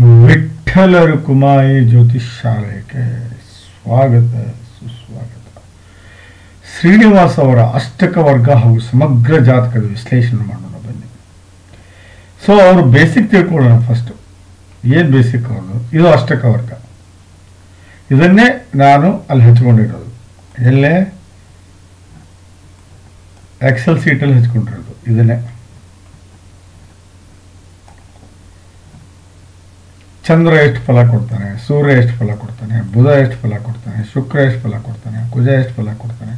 ವಿಠ್ಠಲ ರುಕುಮಾಯಿ ಜ್ಯೋತಿಷ್ ಶಾಲೆಗೆ ಸ್ವಾಗತ ಸುಸ್ವಾಗತ. ಶ್ರೀನಿವಾಸ್ ಅವರ ಅಷ್ಟಕ ವರ್ಗ ಹಾಗೂ ಸಮಗ್ರ ಜಾತಕದ ವಿಶ್ಲೇಷಣೆ ಮಾಡೋಣ ಬನ್ನಿ. ಸೊ ಅವರು ಬೇಸಿಕ್ ತಿಳ್ಕೊಳ್ಳೋಣ. ಫಸ್ಟ್ ಏನು ಬೇಸಿಕ್ ಅವ್ರದ್ದು? ಇದು ಅಷ್ಟಕ ವರ್ಗ. ಇದನ್ನೇ ನಾನು ಅಲ್ಲಿ ಹಚ್ಕೊಂಡಿರೋದು. ಎಲ್ಲೇ ಎಕ್ಸೆಲ್ ಸೀಟಲ್ಲಿ ಹಚ್ಕೊಂಡಿರೋದು ಇದನ್ನೇ. ಚಂದ್ರ ಎಷ್ಟು ಫಲ ಕೊಡ್ತಾನೆ, ಸೂರ್ಯ ಎಷ್ಟು ಫಲ ಕೊಡ್ತಾನೆ, ಬುಧ ಎಷ್ಟು ಫಲ ಕೊಡ್ತಾನೆ, ಶುಕ್ರ ಎಷ್ಟು ಫಲ ಕೊಡ್ತಾನೆ, ಕುಜ ಎಷ್ಟು ಫಲ ಕೊಡ್ತಾನೆ,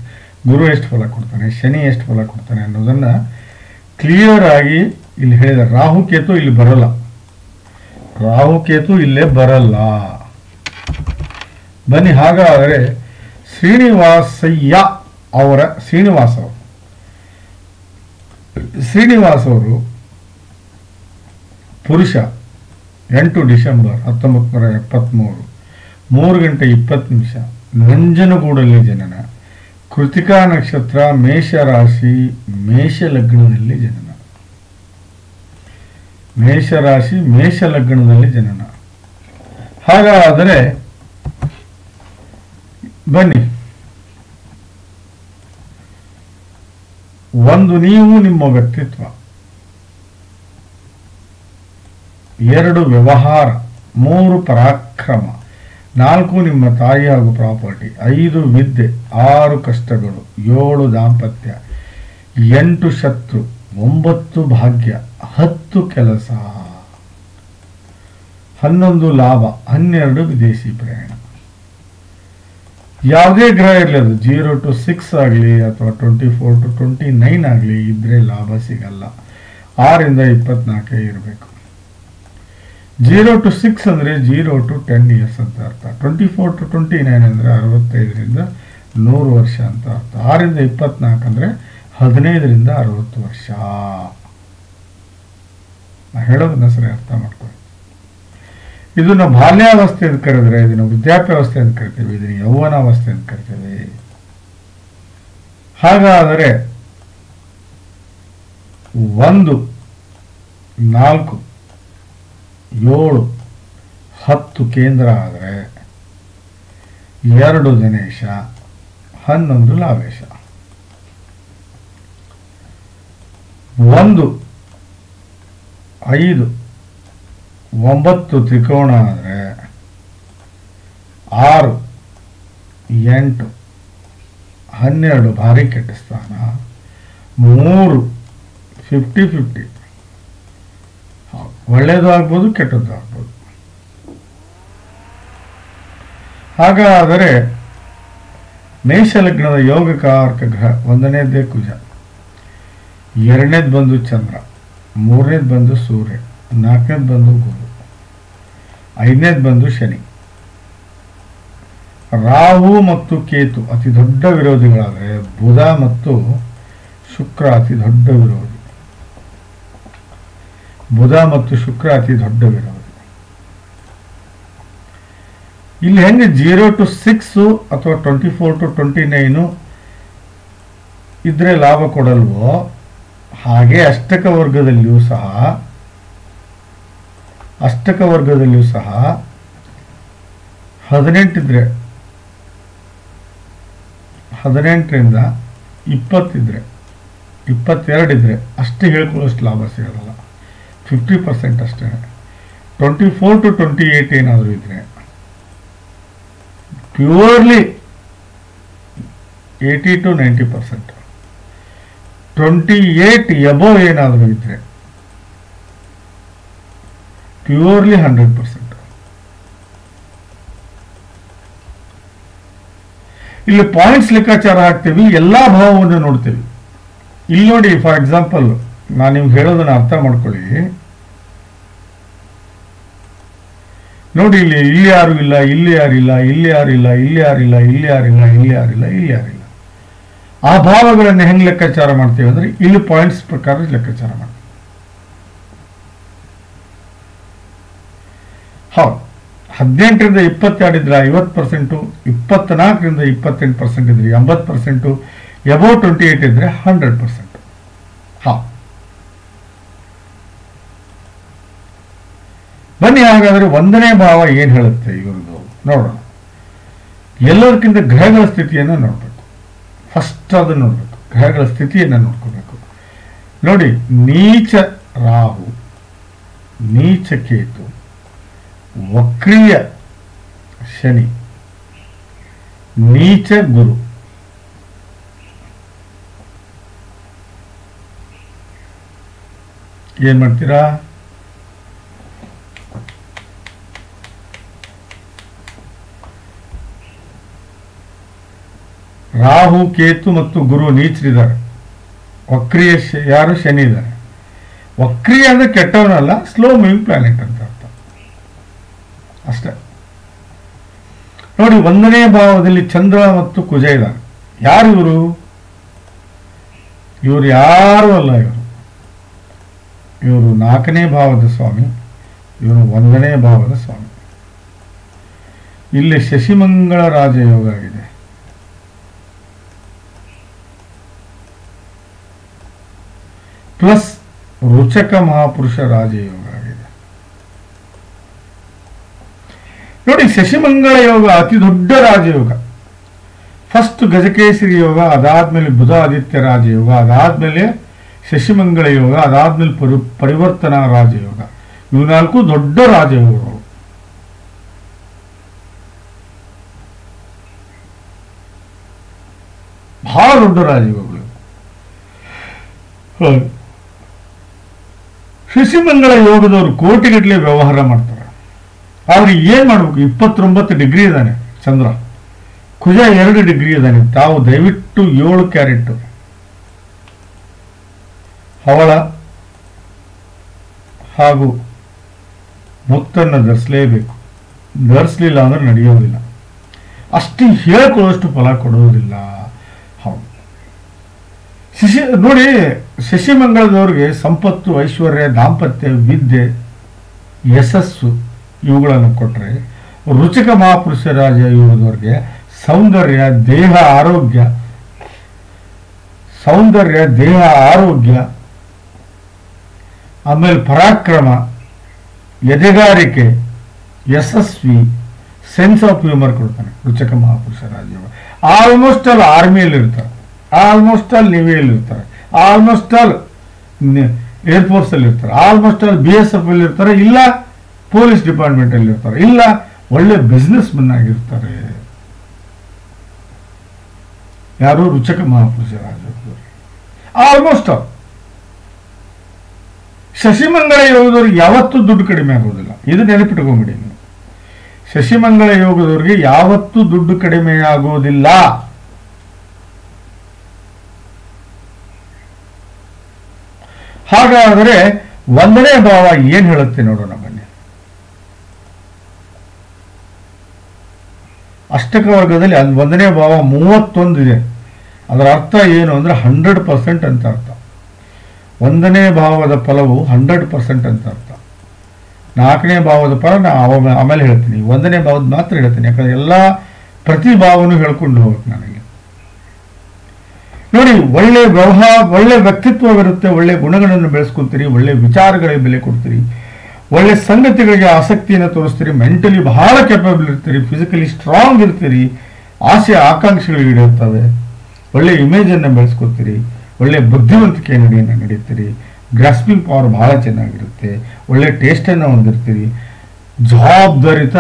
ಗುರು ಎಷ್ಟು ಫಲ ಕೊಡ್ತಾನೆ, ಶನಿ ಎಷ್ಟು ಫಲ ಕೊಡ್ತಾನೆ ಅನ್ನೋದನ್ನು ಕ್ಲಿಯರ್ ಆಗಿ ಇಲ್ಲಿ ಹೇಳಿದ. ರಾಹುಕೇತು ಇಲ್ಲಿ ಬರಲ್ಲ, ರಾಹುಕೇತು ಇಲ್ಲೇ ಬರಲ್ಲ. ಬನ್ನಿ, ಹಾಗಾದರೆ ಶ್ರೀನಿವಾಸಯ್ಯ ಅವರ ಶ್ರೀನಿವಾಸ್ ಅವರು ಪುರುಷ, 8 ಡಿಸೆಂಬರ್ 1973, 3:20 ನಂಜನಗೂಡಲ್ಲಿ ಜನನ. ಕೃತಿಕಾ ನಕ್ಷತ್ರ, ಮೇಷರಾಶಿ, ಮೇಷ ಲಗ್ನದಲ್ಲಿ ಜನನ. ಮೇಷರಾಶಿ, ಮೇಷ ಲಗ್ನದಲ್ಲಿ ಜನನ. ಹಾಗಾದರೆ ಬನ್ನಿ, ಒಂದು ನೀವು ನಿಮ್ಮ ವ್ಯಕ್ತಿತ್ವ, 2 ವ್ಯವಹಾರ, 3 ಪರಾಕ್ರಮ, 4 ನಿಮ್ಮ ತಾಯಿ ಹಾಗೂ ಪ್ರಾಪರ್ಟಿ, 5 ವಿದ್ಯೆ, 6 ಕಷ್ಟಗಳು, 7 ದಾಂಪತ್ಯ, 8 ಶತ್ರು, 9 ಭಾಗ್ಯ, 10 ಕೆಲಸ, 11 ಲಾಭ, 12 ವಿದೇಶಿ ಪ್ರಯಾಣ. ಯಾವುದೇ ಗ್ರಹ ಇರಲಿ, ಅದು 0 to 6 ಆಗಲಿ ಅಥವಾ 24 to 29 ಆಗಲಿ ಇದ್ರೆ ಲಾಭ ಸಿಗಲ್ಲ. 6 to 24 ಇರಬೇಕು. 0 to 6 ಅಂದರೆ 0 to 10 ಇಯರ್ಸ್ ಅಂತ ಅರ್ಥ. 24 to 29 ಅಂದರೆ 65ರಿಂದ 100 ವರ್ಷ ಅಂತ ಅರ್ಥ. 6 to 24 ಅಂದರೆ 15ರಿಂದ 60 ವರ್ಷ. ನಾ ಹೇಳೋದನ್ನ ಸರಿ ಅರ್ಥ ಮಾಡ್ಕೊಳ್ಳಿ. ಇದನ್ನು ಬಾಲ್ಯಾವಸ್ಥೆ ಅಂತ ಕರೆದ್ರೆ, ಇದನ್ನು ವೃದ್ಧಾಪ್ಯಾವಸ್ಥೆ ಅಂತ ಕರಿತೇವೆ, ಇದನ್ನು ಯೌವನಾವಸ್ಥೆ ಅಂತ ಕರಿತೇವೆ. ಹಾಗಾದರೆ 1, 4, 7, 10 ಕೇಂದ್ರ ಆದರೆ 2 ಗಣೇಶ, 11 ಲಾವೇಶ. 1, 5, 9 ತ್ರಿಕೋಣ ಆದರೆ 6, 8, 12 ಭಾರಿ ಕೆಟ್ಟ ಸ್ಥಾನ. 3 50-50, ಒಳ್ಳೆಯದು ಆಗ್ಬೋದು, ಕೆಟ್ಟದ್ದು ಆಗ್ಬೋದು. ಹಾಗಾದರೆ ಮೇಷಲಗ್ನದ ಯೋಗಕಾರಕ ಗ್ರಹ 1ನೇದೇ ಕುಜ, 2ನೇದು ಬಂದು ಚಂದ್ರ, 3ನೇದು ಬಂದು ಸೂರ್ಯ, 4ನೇದು ಬಂದು ಗುರು, 5ನೇದು ಬಂದು ಶನಿ. ರಾಹು ಮತ್ತು ಕೇತು ಅತಿ ದೊಡ್ಡ ವಿರೋಧಿಗಳಾದರೆ ಬುಧ ಮತ್ತು ಶುಕ್ರ ಅತಿ ದೊಡ್ಡ ವಿರೋಧಿ. ಬುಧ ಮತ್ತು ಶುಕ್ರ ಅತಿ ದೊಡ್ಡ ವಿರೋಧಿ. ಇಲ್ಲಿ ಹೆಂಗೆ 0 to 6 ಅಥವಾ 24 to 29 ಇದ್ರೆ ಲಾಭ ಕೊಡಲ್ವೋ, ಹಾಗೆ ಅಷ್ಟಕ ವರ್ಗದಲ್ಲಿಯೂ ಸಹ 18 ಇದ್ರೆ, 18ರಿಂದ 20 ಇದ್ರೆ, 22 ಇದ್ರೆ ಅಷ್ಟೇ ಹೇಳ್ಕೊಳ್ಳೋಷ್ಟು ಲಾಭ ಸಿಗಲ್ಲ. 50% ಅಷ್ಟೇ. 24 to 28 ಏನಾದರೂ ಇದ್ರೆ ಪ್ಯೂರ್ಲಿ 80 to 90%. 28 ಎಬೋವ್ ಏನಾದರೂ ಇದ್ರೆ ಪ್ಯೂರ್ಲಿ 100%. ಇಲ್ಲಿ ಪಾಯಿಂಟ್ಸ್ ಲೆಕ್ಕಾಚಾರ ಹಾಕ್ತೀವಿ, ಎಲ್ಲಾ ಭಾವವನ್ನು ನೋಡ್ತೀವಿ. ಇಲ್ಲಿ ನೋಡಿ, ಫಾರ್ ಎಕ್ಸಾಂಪಲ್ ನಾನು ನಿಮ್ಗೆ ಹೇಳೋದನ್ನ ಅರ್ಥ ಮಾಡ್ಕೊಳ್ಳಿ. ನೋಡಿ, ಇಲ್ಲಿ ಯಾರು ಇಲ್ಲ, ಇಲ್ಲಿ ಯಾರಿಲ್ಲ, ಇಲ್ಲಿ ಯಾರಿಲ್ಲ, ಇಲ್ಲಿ ಯಾರಿಲ್ಲ, ಇಲ್ಲಿ ಯಾರಿಲ್ಲ, ಇಲ್ಲಿ ಯಾರಿಲ್ಲ, ಇಲ್ಲಿ ಯಾರಿಲ್ಲ. ಆ ಭಾವಗಳನ್ನು ಹೆಂಗ್ ಲೆಕ್ಕಾಚಾರ ಮಾಡ್ತೀವಿ ಅಂದ್ರೆ ಇಲ್ಲಿ ಪಾಯಿಂಟ್ಸ್ ಪ್ರಕಾರ ಲೆಕ್ಕಾಚಾರ ಮಾಡ್ತೀವಿ. ಹೌದು, 18ರಿಂದ 22 ಇದ್ರೆ 50%, 24ರಿಂದ 28% ಇದ್ರೆ 80%, ಎಬೋವ್ 28 ಇದ್ರೆ 100%. ಹಾ, ಬನ್ನಿ ಹಾಗಾದ್ರೆ 1ನೇ ಭಾವ ಏನ್ ಹೇಳುತ್ತೆ ಇವ್ರದ್ದು ನೋಡೋಣ. ಎಲ್ಲದಕ್ಕಿಂತ ಗ್ರಹಗಳ ಸ್ಥಿತಿಯನ್ನು ನೋಡ್ಬೇಕು. ಫಸ್ಟ್ ಅದನ್ನು ನೋಡ್ಬೇಕು, ಗ್ರಹಗಳ ಸ್ಥಿತಿಯನ್ನು ನೋಡ್ಕೋಬೇಕು. ನೋಡಿ, ನೀಚ ರಾಹು, ನೀಚ ಕೇತು, ವಕ್ರೀಯ ಶನಿ, ನೀಚ ಗುರು, ಏನ್ ಮಾಡ್ತೀರಾ? ರಾಹು, ಕೇತು ಮತ್ತು ಗುರು ನೀಚರಿದ್ದಾರೆ. ವಕ್ರೀಯ ಯಾರು? ಶನಿ ಇದ್ದಾರೆ. ವಕ್ರೀಯ ಅಂದ್ರೆ ಕೆಟ್ಟವನಲ್ಲ, ಸ್ಲೋ ಮೂವಿಂಗ್ ಪ್ಲಾನೆಟ್ ಅಂತ ಅರ್ಥ ಅಷ್ಟೇ. ನೋಡಿ, 1ನೇ ಭಾವದಲ್ಲಿ ಚಂದ್ರ ಮತ್ತು ಕುಜ ಇದ್ದಾರೆ. ಯಾರು ಇವರು? ಇವರು ಯಾರು ಅಲ್ಲ, ಇವರು 4ನೇ ಭಾವದ ಸ್ವಾಮಿ, ಇವರು 1ನೇ ಭಾವದ ಸ್ವಾಮಿ. ಇಲ್ಲಿ ಶಶಿಮಂಗಳ ರಾಜಯೋಗ ಆಗಿದೆ. ಪ್ಲಸ್ ರುಚಕ ಮಹಾಪುರುಷ ರಾಜಯೋಗ ಆಗಿದೆ. ನೋಡಿ, ಶಶಿಮಂಗಳ ಯೋಗ ಅತಿ ದೊಡ್ಡ ರಾಜಯೋಗ. ಫಸ್ಟ್ ಗಜಕೇಸರಿ ಯೋಗ, ಅದಾದ್ಮೇಲೆ ಬುಧ ಆದಿತ್ಯ ರಾಜಯೋಗ, ಅದಾದ್ಮೇಲೆ ಶಶಿಮಂಗಳ ಯೋಗ, ಅದಾದ್ಮೇಲೆ ಪರಿವರ್ತನಾ ರಾಜಯೋಗ. ಇವು 4 ದೊಡ್ಡ ರಾಜಯೋಗಗಳು. ಬಹಳ ದೊಡ್ಡ ರಾಜಯೋಗಗಳು. ಶಶಿಮಂಗಳ ಯೋಗದವರು ಕೋಟಿಗಟ್ಟಲೆ ವ್ಯವಹಾರ ಮಾಡ್ತಾರೆ. ಆದ್ರೆ ಏನ್ ಮಾಡ್ಬೇಕು? 29 ಡಿಗ್ರಿ ಇದ್ದಾನೆ ಚಂದ್ರ, ಕುಜ 2 ಡಿಗ್ರಿ ಇದ್ದಾನೆ. ತಾವು ದಯವಿಟ್ಟು 7 ಕ್ಯಾರೆಟ್ ಹವಳ ಹಾಗೂ ಮುತ್ತನ್ನು ಧರಿಸಲೇಬೇಕು. ಧರಿಸಲಿಲ್ಲ ಅಂದ್ರೆ ನಡೆಯೋದಿಲ್ಲ. ಅಷ್ಟು ಹೇಳ್ಕೊಳ್ಳೋಷ್ಟು ಫಲ ಕೊಡೋದಿಲ್ಲ. ಹೌದು, ನೋಡಿ, ಶಶಿಮಂಗಳದವ್ರಿಗೆ ಸಂಪತ್ತು, ಐಶ್ವರ್ಯ, ದಾಂಪತ್ಯ, ವಿದ್ಯೆ, ಯಶಸ್ಸು ಇವುಗಳನ್ನು ಕೊಟ್ಟರೆ, ರುಚಕ ಮಹಾಪುರುಷ ರಾಜ ಯೋಗದವ್ರಿಗೆ ಸೌಂದರ್ಯ, ದೇಹ ಆರೋಗ್ಯ, ಆಮೇಲೆ ಪರಾಕ್ರಮ, ಎದೆಗಾರಿಕೆ, ಯಶಸ್ವಿ, ಸೆನ್ಸ್ ಆಫ್ ಹ್ಯೂಮರ್ ಕೊಡ್ತಾನೆ ರುಚಕ ಮಹಾಪುರುಷ ರಾಜಯೋಗ. ಆಲ್ಮೋಸ್ಟ್ ಆಲ್ ಆರ್ಮಿಯಲ್ಲಿ ಇರ್ತಾರೆ, ಆಲ್ಮೋಸ್ಟ್ ಆಲ್ ನೇವಿಯಲ್ಲಿ ಇರ್ತಾರೆ, ಆಲ್ಮೋಸ್ಟ್ ಆಲ್ ಏರ್ಫೋರ್ಸ್ ಅಲ್ಲಿ ಇರ್ತಾರೆ, ಆಲ್ಮೋಸ್ಟ್ ಆಲ್ BSF ಅಲ್ಲಿ ಇರ್ತಾರೆ, ಇಲ್ಲ ಪೊಲೀಸ್ ಡಿಪಾರ್ಟ್ಮೆಂಟ್ ಅಲ್ಲಿ ಇರ್ತಾರೆ, ಇಲ್ಲ ಒಳ್ಳೆ ಬಿಸ್ನೆಸ್ ಮನ್ ಆಗಿರ್ತಾರೆ. ಯಾರು? ರುಚಕ ಮಹಾಪುರುಷ ರಾಜಯೋಗದವರು. Almost all. ಶಶಿಮಂಗಳ ಯೋಗದವ್ರಿಗೆ ಯಾವತ್ತೂ ದುಡ್ಡು ಕಡಿಮೆ ಆಗೋದಿಲ್ಲ. ಇದು ನೆನಪಿಟ್ಕೊಂಡ್ಬಿಡಿ ನೀವು. ಶಶಿಮಂಗಳ ಯೋಗದವ್ರಿಗೆ ಯಾವತ್ತೂ ದುಡ್ಡು ಕಡಿಮೆ ಆಗೋದಿಲ್ಲ. ಹಾಗಾದರೆ 1ನೇ ಭಾವ ಏನ್ ಹೇಳುತ್ತೆ ನೋಡೋಣ ಬನ್ನಿ. ಅಷ್ಟಕ ವರ್ಗದಲ್ಲಿ 1ನೇ ಭಾವ 31 ಇದೆ. ಅದರ ಅರ್ಥ ಏನು ಅಂದ್ರೆ 100% ಅಂತ ಅರ್ಥ. 1ನೇ ಭಾವದ ಫಲವು 100% ಅಂತ ಅರ್ಥ. 4ನೇ ಭಾವದ ಫಲ ನಾನು ಆಮೇಲೆ ಹೇಳ್ತೀನಿ. 1ನೇ ಭಾವದ ಮಾತ್ರ ಹೇಳ್ತೀನಿ, ಯಾಕಂದ್ರೆ ಎಲ್ಲ ಪ್ರತಿ ಭಾವನೂ ಹೇಳ್ಕೊಂಡು ಹೋಗುತ್ತೆ ನನಗೆ. ನೋಡಿ, ಒಳ್ಳೆ ಒಳ್ಳೆ ವ್ಯಕ್ತಿತ್ವವಿರುತ್ತೆ, ಒಳ್ಳೆ ಗುಣಗಳನ್ನು ಬೆಳೆಸ್ಕೊಂತೀರಿ, ಒಳ್ಳೆ ವಿಚಾರಗಳಿಗೆ ಬೆಲೆ ಕೊಡ್ತೀರಿ, ಒಳ್ಳೆ ಸಂಗತಿಗಳಿಗೆ ಆಸಕ್ತಿಯನ್ನು ತೋರಿಸ್ತೀರಿ, ಮೆಂಟಲಿ ಬಹಳ ಕೆಪಬಲ್ ಇರ್ತೀರಿ, ಫಿಸಿಕಲಿ ಸ್ಟ್ರಾಂಗ್ ಇರ್ತೀರಿ, ಆಸೆ ಆಕಾಂಕ್ಷೆಗಳು ಈಡೇರ್ತವೆ, ಒಳ್ಳೆ ಇಮೇಜನ್ನು ಬೆಳೆಸ್ಕೊತೀರಿ, ಒಳ್ಳೆ ಬುದ್ಧಿವಂತಿಕೆ ನಡೆಯನ್ನು ನಡೀತೀರಿ, ಗ್ರಾಸ್ಪಿಂಗ್ ಪವರ್ ಬಹಳ ಚೆನ್ನಾಗಿರುತ್ತೆ, ಒಳ್ಳೆ ಟೇಸ್ಟನ್ನು ಹೊಂದಿರ್ತೀರಿ, ಜವಾಬ್ದಾರಿತ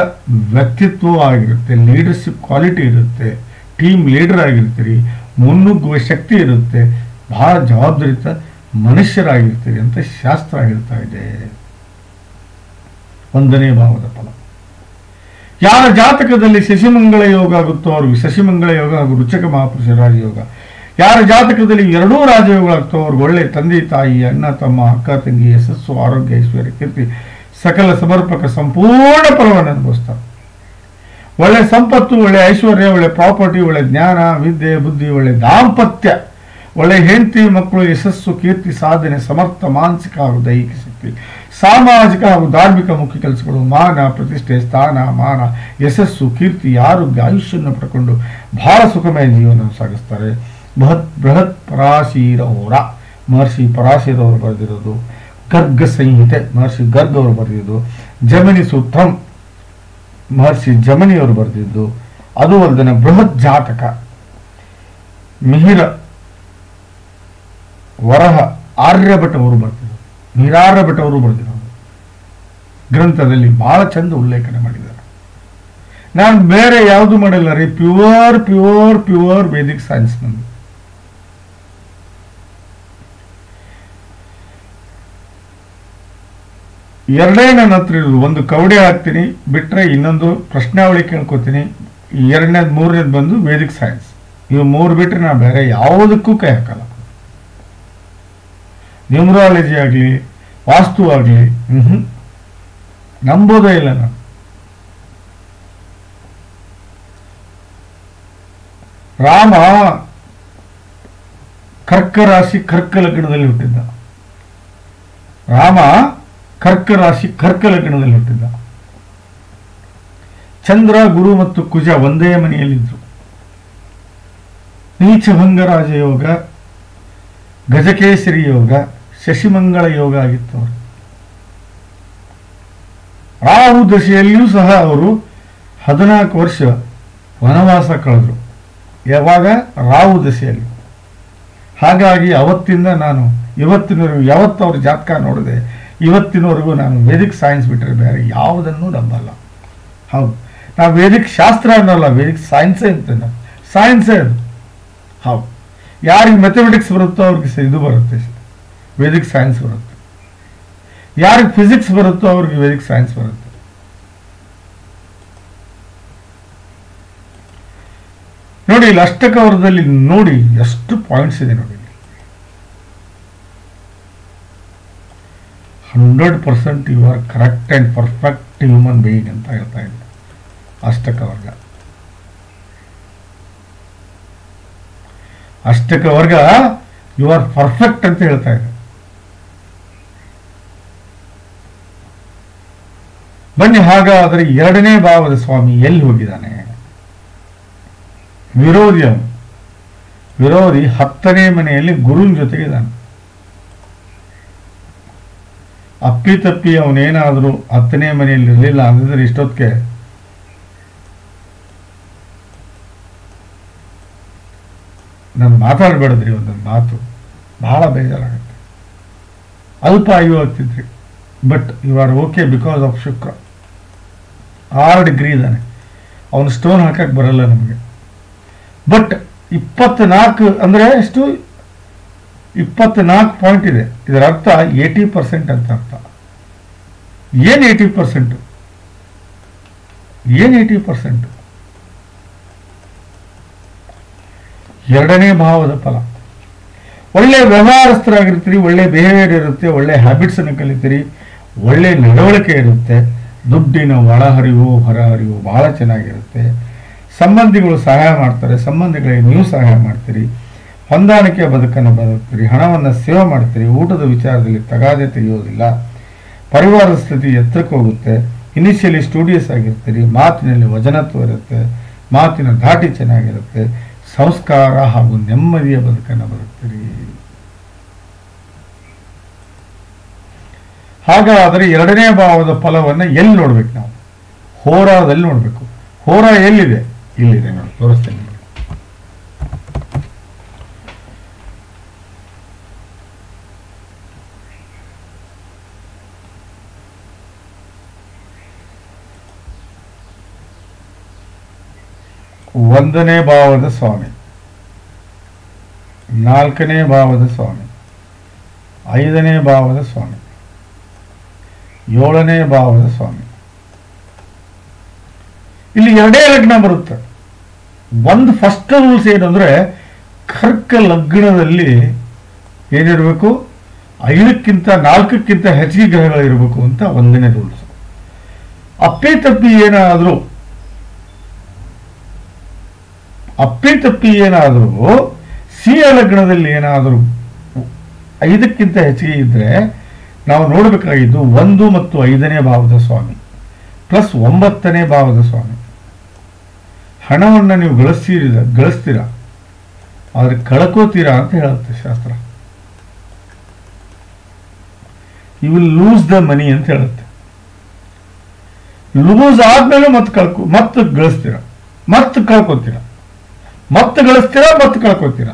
ವ್ಯಕ್ತಿತ್ವ ಆಗಿರುತ್ತೆ, ಲೀಡರ್ಶಿಪ್ ಕ್ವಾಲಿಟಿ ಇರುತ್ತೆ, ಟೀಮ್ ಲೀಡರ್ ಆಗಿರ್ತೀರಿ, ಮುನ್ನುಗ್ಗುವ ಶಕ್ತಿ ಇರುತ್ತೆ, ಬಹಳ ಜವಾಬ್ದಾರಿತ ಮನುಷ್ಯರಾಗಿರ್ತೀರಿ ಅಂತ ಶಾಸ್ತ್ರ ಹೇಳ್ತಾ ಇದೆ. 1ನೇ ಭಾವದ ಫಲ. ಯಾರ ಜಾತಕದಲ್ಲಿ ಶಶಿಮಂಗಳ ಯೋಗ ಆಗುತ್ತೋ ಅವ್ರಿಗೆ ಶಶಿಮಂಗಳ ಯೋಗ ಹಾಗೂ ರುಚಕ ಮಹಾಪುರುಷ ರಾಜಯೋಗ. ಯಾರ ಜಾತಕದಲ್ಲಿ 2 ರಾಜಯೋಗಗಳಾಗ್ತೋ ಅವ್ರಿಗೆ ಒಳ್ಳೆ ತಂದೆ ತಾಯಿ, ಅಣ್ಣ ತಮ್ಮ, ಅಕ್ಕ ತಂಗಿ, ಯಶಸ್ಸು, ಆರೋಗ್ಯ, ಐಶ್ವರ್ಯ, ಕೀರ್ತಿ, ಸಕಲ ಸಮರ್ಪಕ ಸಂಪೂರ್ಣ ಫಲವನ್ನು ಅನುಭವಿಸ್ತಾರೆ. ಒಳ್ಳೆ ಸಂಪತ್ತು, ಒಳ್ಳೆ ಐಶ್ವರ್ಯ, ಒಳ್ಳೆ ಪ್ರಾಪರ್ಟಿ, ಒಳ್ಳೆ ಜ್ಞಾನ, ವಿದ್ಯೆ, ಬುದ್ಧಿ, ಒಳ್ಳೆ ದಾಂಪತ್ಯ, ಒಳ್ಳೆ ಹೆಂಡತಿ ಮಕ್ಕಳು, ಯಶಸ್ಸು, ಕೀರ್ತಿ, ಸಾಧನೆ, ಸಮರ್ಥ ಮಾನಸಿಕ ಹಾಗೂ ದೈಹಿಕ ಶಕ್ತಿ, ಸಾಮಾಜಿಕ ಹಾಗೂ ಧಾರ್ಮಿಕ ಮುಖ್ಯ ಕೆಲಸಗಳು, ಮಾನ, ಪ್ರತಿಷ್ಠೆ, ಸ್ಥಾನ, ಮಾನ, ಯಶಸ್ಸು, ಕೀರ್ತಿ, ಆರೋಗ್ಯ, ಆಯುಷ್ಯನ್ನು ಪಡ್ಕೊಂಡು ಬಹಳ ಸುಖಮಯ ಜೀವನ ಸಾಗಿಸ್ತಾರೆ. ಬೃಹತ್ ಪರಾಶೀರವರ ಮಹರ್ಷಿ ಪರಾಶೀರವರು ಬರೆದಿರೋದು, ಗರ್ಗ ಸಂಹಿತೆ ಮಹರ್ಷಿ ಗರ್ಗ್ ಅವರು ಬರೆದಿರೋದು, ಜಮಿನಿ ಸೂತ್ರಂ ಮಹರ್ಷಿ ಜಮಿನಿಯವರು ಬರೆದಿದ್ದು. ಅದು ಅಲ್ಲದೆ ಬೃಹತ್ ಜಾತಕ ಮಿಹಿರ ವರಹ ಆರ್ಯಭಟ ಅವರು ಬರೆದಿದ್ದಾರೆ. ಮಿಹಿರಾರ್ಯಭಟ ಅವರು ಬರೆದಿರೋದು ಗ್ರಂಥದಲ್ಲಿ ಬಹಳ ಚಂದ ಉಲ್ಲೇಖನ ಮಾಡಿದ್ದಾರೆ. ನಾನು ಬೇರೆ ಯಾವುದು ಮಾಡಿಲ್ಲ ರೀ, pure pure pure Vedic science ನಂದು. ಎರಡೇ ನನ್ನ ಹತ್ರ ಇರೋದು, ಒಂದು ಕವಡೆ ಹಾಕ್ತೀನಿ ಬಿಟ್ರೆ ಇನ್ನೊಂದು ಪ್ರಶ್ನಾವಳಿ ಕೇಳ್ಕೊತೀನಿ, ಎರಡನೇದು ಮೂರನೇದು ಬಂದು ವೇದಿಕ್ ಸೈನ್ಸ್. ಇವು ಮೂರು ಬಿಟ್ರೆ ನಾನು ಬೇರೆ ಯಾವುದಕ್ಕೂ ಕೈ ಹಾಕಲ್ಲ. ನ್ಯೂಮರಾಲಜಿ ಆಗಲಿ ವಾಸ್ತು ಆಗಲಿ ನಂಬೋದೇ ಇಲ್ಲ ನಾನು. ರಾಮ ಕರ್ಕ ರಾಶಿ ಕರ್ಕ ಲಗ್ನದಲ್ಲಿ ಹುಟ್ಟಿದ್ದ. ರಾಮ ಕರ್ಕ ರಾಶಿ ಕರ್ಕ ಲಗ್ನದಲ್ಲಿ ಹುಟ್ಟಿದ್ದ. ಚಂದ್ರ ಗುರು ಮತ್ತು ಕುಜ ಒಂದೇ ಮನೆಯಲ್ಲಿದ್ದರು. ನೀಚಭಂಗ ರಾಜಯೋಗ, ಗಜಕೇಸರಿ ಯೋಗ, ಶಶಿಮಂಗಳ ಯೋಗ ಆಗಿತ್ತು ಅವರು. ರಾಹು ದಶೆಯಲ್ಲಿಯೂ ಸಹ ಅವರು 14 ವರ್ಷ ವನವಾಸ ಕಳೆದರು. ಯಾವಾಗ? ರಾಹು ದಶೆಯಲ್ಲಿ. ಹಾಗಾಗಿ ಅವತ್ತಿಂದ ನಾನು ಇವತ್ತಿನವರೆಗೂ ಯಾವತ್ತು ಅವ್ರ ಜಾತಕ ನೋಡಿದೆ ಇವತ್ತಿನವರೆಗೂ ನಾನು ವೇದಿಕ್ ಸೈನ್ಸ್ ಬಿಟ್ಟರೆ ಬೇರೆ ಯಾವುದನ್ನು ನಂಬಲ್ಲ. ಹೌದು, ನಾವು ವೇದಿಕ್ ಶಾಸ್ತ್ರ ಅನ್ನಲ್ಲ, ವೇದಿಕ್ ಸೈನ್ಸೇ ಅಂತ ಸೈನ್ಸೇ ಅದು. ಹೌದು, ಯಾರಿಗೆ ಮ್ಯಾಥಮೆಟಿಕ್ಸ್ ಬರುತ್ತೋ ಅವ್ರಿಗೆ ಇದು ಬರುತ್ತೆ, ವೇದಿಕ್ ಸೈನ್ಸ್ ಬರುತ್ತೆ. ಯಾರಿಗೆ ಫಿಸಿಕ್ಸ್ ಬರುತ್ತೋ ಅವ್ರಿಗೆ ವೇದಿಕ್ ಸೈನ್ಸ್ ಬರುತ್ತೆ. ನೋಡಿ ಇಲ್ಲಿ ಅಷ್ಟಕವರದಲ್ಲಿ ನೋಡಿ ಎಷ್ಟು ಪಾಯಿಂಟ್ಸ್ ಇದೆ ನೋಡಿ. 100% you are correct and perfect human being ಅಂತ ಹೇಳ್ತಾ ಇದೆ ಅಷ್ಟಕವರ್ಗ. ಅಷ್ಟಕವರ್ಗ ಯು ಆರ್ ಪರ್ಫೆಕ್ಟ್ ಅಂತ ಹೇಳ್ತಾ ಇದೆ. ಬನ್ನಿ, ಹಾಗಾದರೆ ಎರಡನೇ ಭಾವದ ಸ್ವಾಮಿ ಎಲ್ಲಿ ಹೋಗಿದ್ದಾನೆ? ವಿರೋಧಿ ಅವನು. ವಿರೋಧಿ 10ನೇ ಮನೆಯಲ್ಲಿ ಗುರುವಿನ ಜೊತೆಗೆ ಇದ್ದಾನೆ. ಅಪ್ಪಿತಪ್ಪಿ ಅವನೇನಾದರೂ 10ನೇ ಮನೆಯಲ್ಲಿ ಇರಲಿಲ್ಲ ಅಂದ್ರೆ ಇಷ್ಟೊತ್ತಿಗೆ ನಾನು ಮಾತಾಡಬೇಡದ್ರಿ. ಒಂದೊಂದು ಮಾತು ಬಹಳ ಬೇಜಾರಾಗುತ್ತೆ. ಅಲ್ಪ ಆಯು ಆಗ್ತಿದ್ರಿ. But you are okay because of Shukra. 6 degree ಇದ್ದಾನೆ. ಅವನು ಸ್ಟೋನ್ ಹಾಕಕ್ಕೆ ಬರಲ್ಲ ನಮಗೆ. ಬಟ್ 24 ಅಂದರೆ ಎಷ್ಟು? 24 ಪಾಯಿಂಟ್ ಇದೆ. ಇದರ ಅರ್ಥ 80% ಅಂತ ಅರ್ಥ. ಏನು 80%? ಏನು 80%? ಎರಡನೇ ಭಾವದ ಫಲ. ಒಳ್ಳೆ ವ್ಯವಹಾರಸ್ಥರಾಗಿರ್ತೀರಿ, ಒಳ್ಳೆ ಬಿಹೇವಿಯರ್ ಇರುತ್ತೆ, ಒಳ್ಳೆ ಹ್ಯಾಬಿಟ್ಸ್ ಅನ್ನು ಕಲಿತೀರಿ, ಒಳ್ಳೆ ನಡವಳಿಕೆ ಇರುತ್ತೆ, ದುಡ್ಡಿನ ಒಳಹರಿವು ಹೊರಹರಿವು ಬಹಳ ಚೆನ್ನಾಗಿರುತ್ತೆ. ಸಂಬಂಧಿಗಳು ಸಹಾಯ ಮಾಡ್ತಾರೆ, ಸಂಬಂಧಿಗಳಿಗೆ ನೀವು ಸಹಾಯ ಮಾಡ್ತೀರಿ, ಹೊಂದಾಣಿಕೆಯ ಬದುಕನ್ನು ಬದುಕ್ತೀರಿ, ಹಣವನ್ನು ಸೇವೆ ಮಾಡ್ತೀರಿ, ಊಟದ ವಿಚಾರದಲ್ಲಿ ತಗಾದೆ ತೆಗೆಯೋದಿಲ್ಲ, ಪರಿವಾರದ ಸ್ಥಿತಿ ಎತ್ತರಕ್ಕೆ ಹೋಗುತ್ತೆ, ಇನಿಷಿಯಲಿ ಸ್ಟೂಡಿಯಸ್ ಆಗಿರ್ತೀರಿ, ಮಾತಿನಲ್ಲಿ ವಚನತ್ವ ಇರುತ್ತೆ, ಮಾತಿನ ಧಾಟಿ ಚೆನ್ನಾಗಿರುತ್ತೆ, ಸಂಸ್ಕಾರ ಹಾಗೂ ನೆಮ್ಮದಿಯ ಬದುಕನ್ನು ಬದುಕ್ತೀರಿ. ಹಾಗಾದರೆ ಎರಡನೇ ಭಾವದ ಫಲವನ್ನು ಎಲ್ಲಿ ನೋಡ್ಬೇಕು? ನಾವು ಹೋರಾದಲ್ಲಿ ನೋಡ್ಬೇಕು. ಹೋರ ಎಲ್ಲಿದೆ? ಇಲ್ಲಿದೆ ನೋಡಿ, ತೋರಿಸ್ತೇನೆ. ಒಂದನೇ ಭಾವದ ಸ್ವಾಮಿ, 4ನೇ ಭಾವದ ಸ್ವಾಮಿ, 5ನೇ ಭಾವದ ಸ್ವಾಮಿ, 7ನೇ ಭಾವದ ಸ್ವಾಮಿ. ಇಲ್ಲಿ 2 ಲಗ್ನ ಬರುತ್ತೆ. ಒಂದು ಫಸ್ಟ್ ರೂಲ್ಸ್ ಏನಂದ್ರೆ ಕರ್ಕ ಲಗ್ನದಲ್ಲಿ ಏನಿರಬೇಕು? 5ಕ್ಕಿಂತ 4ಕ್ಕಿಂತ ಹೆಚ್ಚಿಗೆ ಗ್ರಹಗಳಿರಬೇಕು ಅಂತ ಒಂದನೇ ರೂಲ್ಸ್. ಅಪ್ಪಿತಪ್ಪಿ ಏನಾದರೂ ಸಿಯ ಲಗ್ನದಲ್ಲಿ ಏನಾದರೂ 5ಕ್ಕಿಂತ ಹೆಚ್ಚಿಗೆ ಇದ್ರೆ ನಾವು ನೋಡಬೇಕಾಗಿದ್ದು 1 ಮತ್ತು 5ನೇ ಭಾವದ ಸ್ವಾಮಿ ಪ್ಲಸ್ 9ನೇ ಭಾವದ ಸ್ವಾಮಿ. ಹಣವನ್ನು ನೀವು ಗಳಿಸ್ತೀರಾ, ಆದರೆ ಕಳ್ಕೋತೀರಾ ಅಂತ ಹೇಳುತ್ತೆ ಶಾಸ್ತ್ರ. You will lose the money ಅಂತ ಹೇಳುತ್ತೆ. ಲೂಸ್ ಆದ್ಮೇಲೆ ಮತ್ತೆ ಗಳಿಸ್ತೀರ, ಮತ್ತೆ ಕಳ್ಕೊತೀರ, ಮತ್ತೆ ಗಳಿಸ್ತೀರ, ಮತ್ತೆ ಕಳ್ಕೊತೀರ.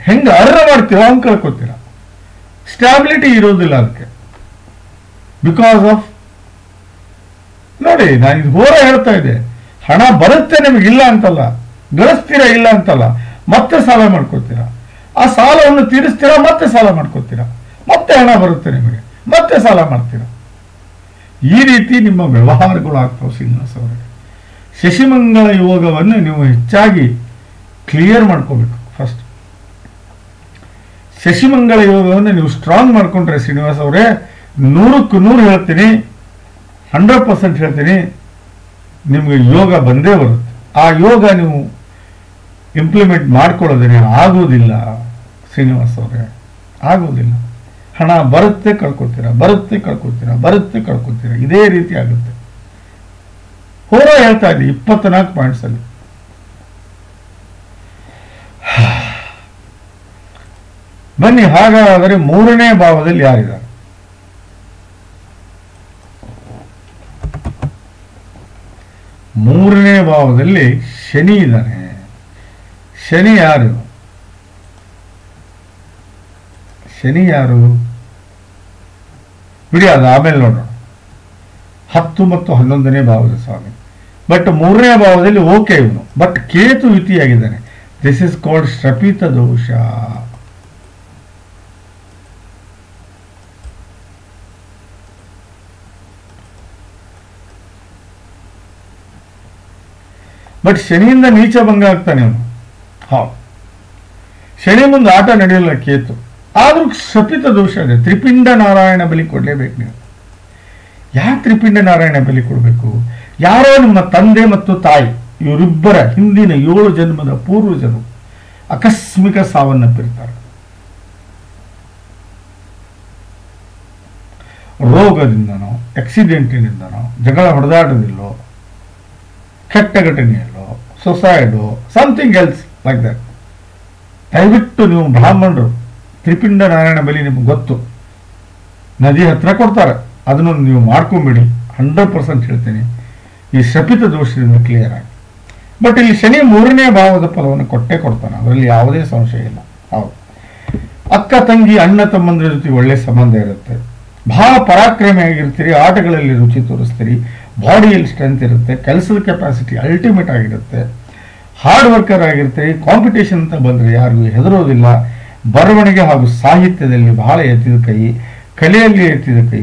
ಹೆಂಗೆ ಅರ್ರ ಮಾಡ್ತೀರ ಹಂಗೆ ಕಳ್ಕೊತೀರ. ಸ್ಟ್ಯಾಬಿಲಿಟಿ ಇರೋದಿಲ್ಲ ಅದಕ್ಕೆ. ಬಿಕಾಸ್ ಆಫ್ ನೋಡಿ, ನಾನು ಇದು ಹೋರ ಹೇಳ್ತಾ ಇದ್ದೆ, ಹಣ ಬರುತ್ತೆ ನಿಮಗಿಲ್ಲ ಅಂತಲ್ಲ, ಗಳಿಸ್ತೀರಾ ಇಲ್ಲ ಅಂತಲ್ಲ, ಮತ್ತೆ ಸಾಲ ಮಾಡ್ಕೋತೀರಾ. ಆ ಸಾಲವನ್ನು ತೀರಿಸ್ತೀರಾ, ಮತ್ತೆ ಸಾಲ ಮಾಡ್ಕೋತೀರಾ, ಮತ್ತೆ ಹಣ ಬರುತ್ತೆ ನಿಮಗೆ, ಮತ್ತೆ ಸಾಲ ಮಾಡ್ತೀರಾ. ಈ ರೀತಿ ನಿಮ್ಮ ವ್ಯವಹಾರಗಳು ಆಗ್ತಾವೆ ಶ್ರೀನಿವಾಸ್ ಅವರಿಗೆ. ಶಶಿಮಂಗಳ ಯೋಗವನ್ನು ನೀವು ಹೆಚ್ಚಾಗಿ ಕ್ಲಿಯರ್ ಮಾಡ್ಕೋಬೇಕು. ಫಸ್ಟ್ ಶಶಿಮಂಗಳ ಯೋಗವನ್ನು ನೀವು ಸ್ಟ್ರಾಂಗ್ ಮಾಡ್ಕೊಂಡ್ರೆ ಶ್ರೀನಿವಾಸ್ ಅವರೇ, 100ಕ್ಕೆ 100 ಹೇಳ್ತೀನಿ, 100% ಹೇಳ್ತೀನಿ, ನಿಮಗೆ ಯೋಗ ಬಂದೇ ಬರುತ್ತೆ. ಆ ಯೋಗ ನೀವು ಇಂಪ್ಲಿಮೆಂಟ್ ಮಾಡ್ಕೊಳ್ಳೋದ್ರೆ ಆಗೋದಿಲ್ಲ ಶ್ರೀನಿವಾಸ್ ಅವರೇ, ಆಗೋದಿಲ್ಲ. ಹಣ ಬರುತ್ತೆ ಕಳ್ಕೊತೀರಾ, ಬರುತ್ತೆ ಕಳ್ಕೊತೀರಾ, ಬರುತ್ತೆ ಕಳ್ಕೊತೀರಾ, ಇದೇ ರೀತಿ ಆಗುತ್ತೆ. ಹೋರ ಹೇಳ್ತಾ ಇದ್ದೆ 24 ಪಾಯಿಂಟ್ಸ್ ಅಲ್ಲಿ. ಬನ್ನಿ, ಹಾಗಾದರೆ 3ನೇ ಭಾವದಲ್ಲಿ ಯಾರಿದ್ದಾರೆ? 3ನೇ ಭಾವದಲ್ಲಿ ಶನಿ ಇದ್ದಾನೆ. ಶನಿ ಯಾರು? ಶನಿ ಯಾರು ಬಿಡಿ, ಅದು ಆಮೇಲೆ ನೋಡೋಣ. 10 ಮತ್ತು 11ನೇ ಭಾವದ ಸ್ವಾಮಿ. ಬಟ್ 3ನೇ ಭಾವದಲ್ಲಿ ಓಕೆ ಇವನು, ಬಟ್ ಕೇತು ಯುತಿಯಾಗಿದ್ದಾನೆ. This is called Shrapit dosha. But ಶನಿಯಿಂದ ನೀಚ ಭಂಗ ಆಗ್ತಾನೆ ಅವನು. ಹೌದು, ಶನಿ ಮುಂದೆ ಆಟ ನಡೆಯಲ್ಲ ಕೇತು. ಆದ್ರೂ ಶಪಿತ ದೋಷ ಇದೆ. ತ್ರಿಪಿಂಡ ನಾರಾಯಣ ಬಲಿ ಕೊಡಲೇಬೇಕು ನೀವು. ಯಾಕೆ ತ್ರಿಪಿಂಡ ನಾರಾಯಣ ಬಲಿ ಕೊಡಬೇಕು? ಯಾರೋ ನಿಮ್ಮ ತಂದೆ ಮತ್ತು ತಾಯಿ ಇವರಿಬ್ಬರ ಹಿಂದಿನ 7 ಜನ್ಮದ ಪೂರ್ವಜರು ಆಕಸ್ಮಿಕ ಸಾವನ್ನಪ್ಪಿರ್ತಾರೆ. ರೋಗದಿಂದನೋ, ಆಕ್ಸಿಡೆಂಟಿನಿಂದನೋ, ಜಗಳ ಹೊಡೆದಾಟದಿಲ್ಲೋ, ಕೆಟ್ಟ ಘಟನೆಯಲ್ಲೋ, ಸುಸೈಡು, ಸಮಥಿಂಗ್ ಎಲ್ಸ್ ಲೈಕ್ ದಟ್. ದಯವಿಟ್ಟು ನೀವು ಬ್ರಾಹ್ಮಣರು ತ್ರಿಪಿಂಡ ನಾರಾಯಣ ಬಲಿ ನಿಮ್ಗೆ ಗೊತ್ತು, ನದಿ ಹತ್ರ ಕೊಡ್ತಾರೆ, ಅದನ್ನು ನೀವು ಮಾಡ್ಕೊಂಬಿಡಿ. 100% ಹೇಳ್ತೀನಿ, ಈ ಶಪಿತ ದೋಷದಿಂದ ಕ್ಲಿಯರ್ ಆಗಿ. ಬಟ್ ಇಲ್ಲಿ ಶನಿ 3ನೇ ಭಾವದ ಫಲವನ್ನು ಕೊಟ್ಟೇ ಕೊಡ್ತಾನೆ, ಅದರಲ್ಲಿ ಯಾವುದೇ ಸಂಶಯ ಇಲ್ಲ. ಹೌದು, ಅಕ್ಕ ತಂಗಿ ಅಣ್ಣ ತಮ್ಮಂದ್ರ ಜೊತೆ ಒಳ್ಳೆ ಸಂಬಂಧ ಇರುತ್ತೆ, ಬಹಳ ಪರಾಕ್ರಮಿಯಾಗಿರ್ತೀರಿ, ಆಟಗಳಲ್ಲಿ ರುಚಿ ತೋರಿಸ್ತೀರಿ, ಬಾಡಿಯಲ್ಲಿ ಸ್ಟ್ರೆಂತ್ ಇರುತ್ತೆ, ಕೆಲಸದ ಕೆಪಾಸಿಟಿ ಅಲ್ಟಿಮೇಟ್ ಆಗಿರುತ್ತೆ, ಹಾರ್ಡ್ ವರ್ಕರ್ ಆಗಿರ್ತೀರಿ. ಕಾಂಪಿಟೇಷನ್ ಅಂತ ಬಂದರೆ ಯಾರಿಗೂ ಹೆದರೋದಿಲ್ಲ. ಬರವಣಿಗೆ ಹಾಗೂ ಸಾಹಿತ್ಯದಲ್ಲಿ ಬಹಳ ಎತ್ತಿದ ಕೈ, ಕಲೆಯಲ್ಲಿ ಎತ್ತಿದ ಕೈ,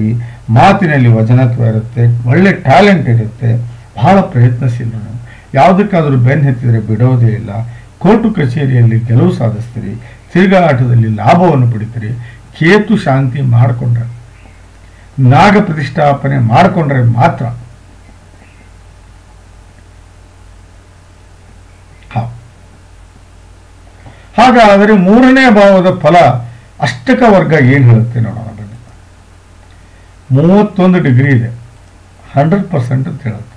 ಮಾತಿನಲ್ಲಿ ವಚನತ್ವ ಇರುತ್ತೆ, ಒಳ್ಳೆ ಟ್ಯಾಲೆಂಟ್ ಇರುತ್ತೆ, ಬಹಳ ಪ್ರಯತ್ನಶೀಲರು. ಯಾವುದಕ್ಕಾದರೂ ಬೆನ್ನು ಹತ್ತಿದರೆ ಬಿಡೋದೇ ಇಲ್ಲ. ಕೋರ್ಟು ಕಚೇರಿಯಲ್ಲಿ ಗೆಲುವು ಸಾಧಿಸ್ತೀರಿ, ತಿರುಗಾಟದಲ್ಲಿ ಲಾಭವನ್ನು ಪಡಿತೀರಿ. ಕೇತು ಶಾಂತಿ ಮಾಡಿಕೊಂಡ್ರೆ, ನಾಗ ಪ್ರತಿಷ್ಠಾಪನೆ ಮಾಡಿಕೊಂಡ್ರೆ ಮಾತ್ರ. ಹಾಗಾದರೆ 3ನೇ ಭಾವದ ಫಲ ಅಷ್ಟಕ ವರ್ಗ ಏನು ಹೇಳುತ್ತೆ ನೋಡೋಣ. 31 ಡಿಗ್ರಿ ಇದೆ, 100% ಅಂತ ಹೇಳುತ್ತೆ.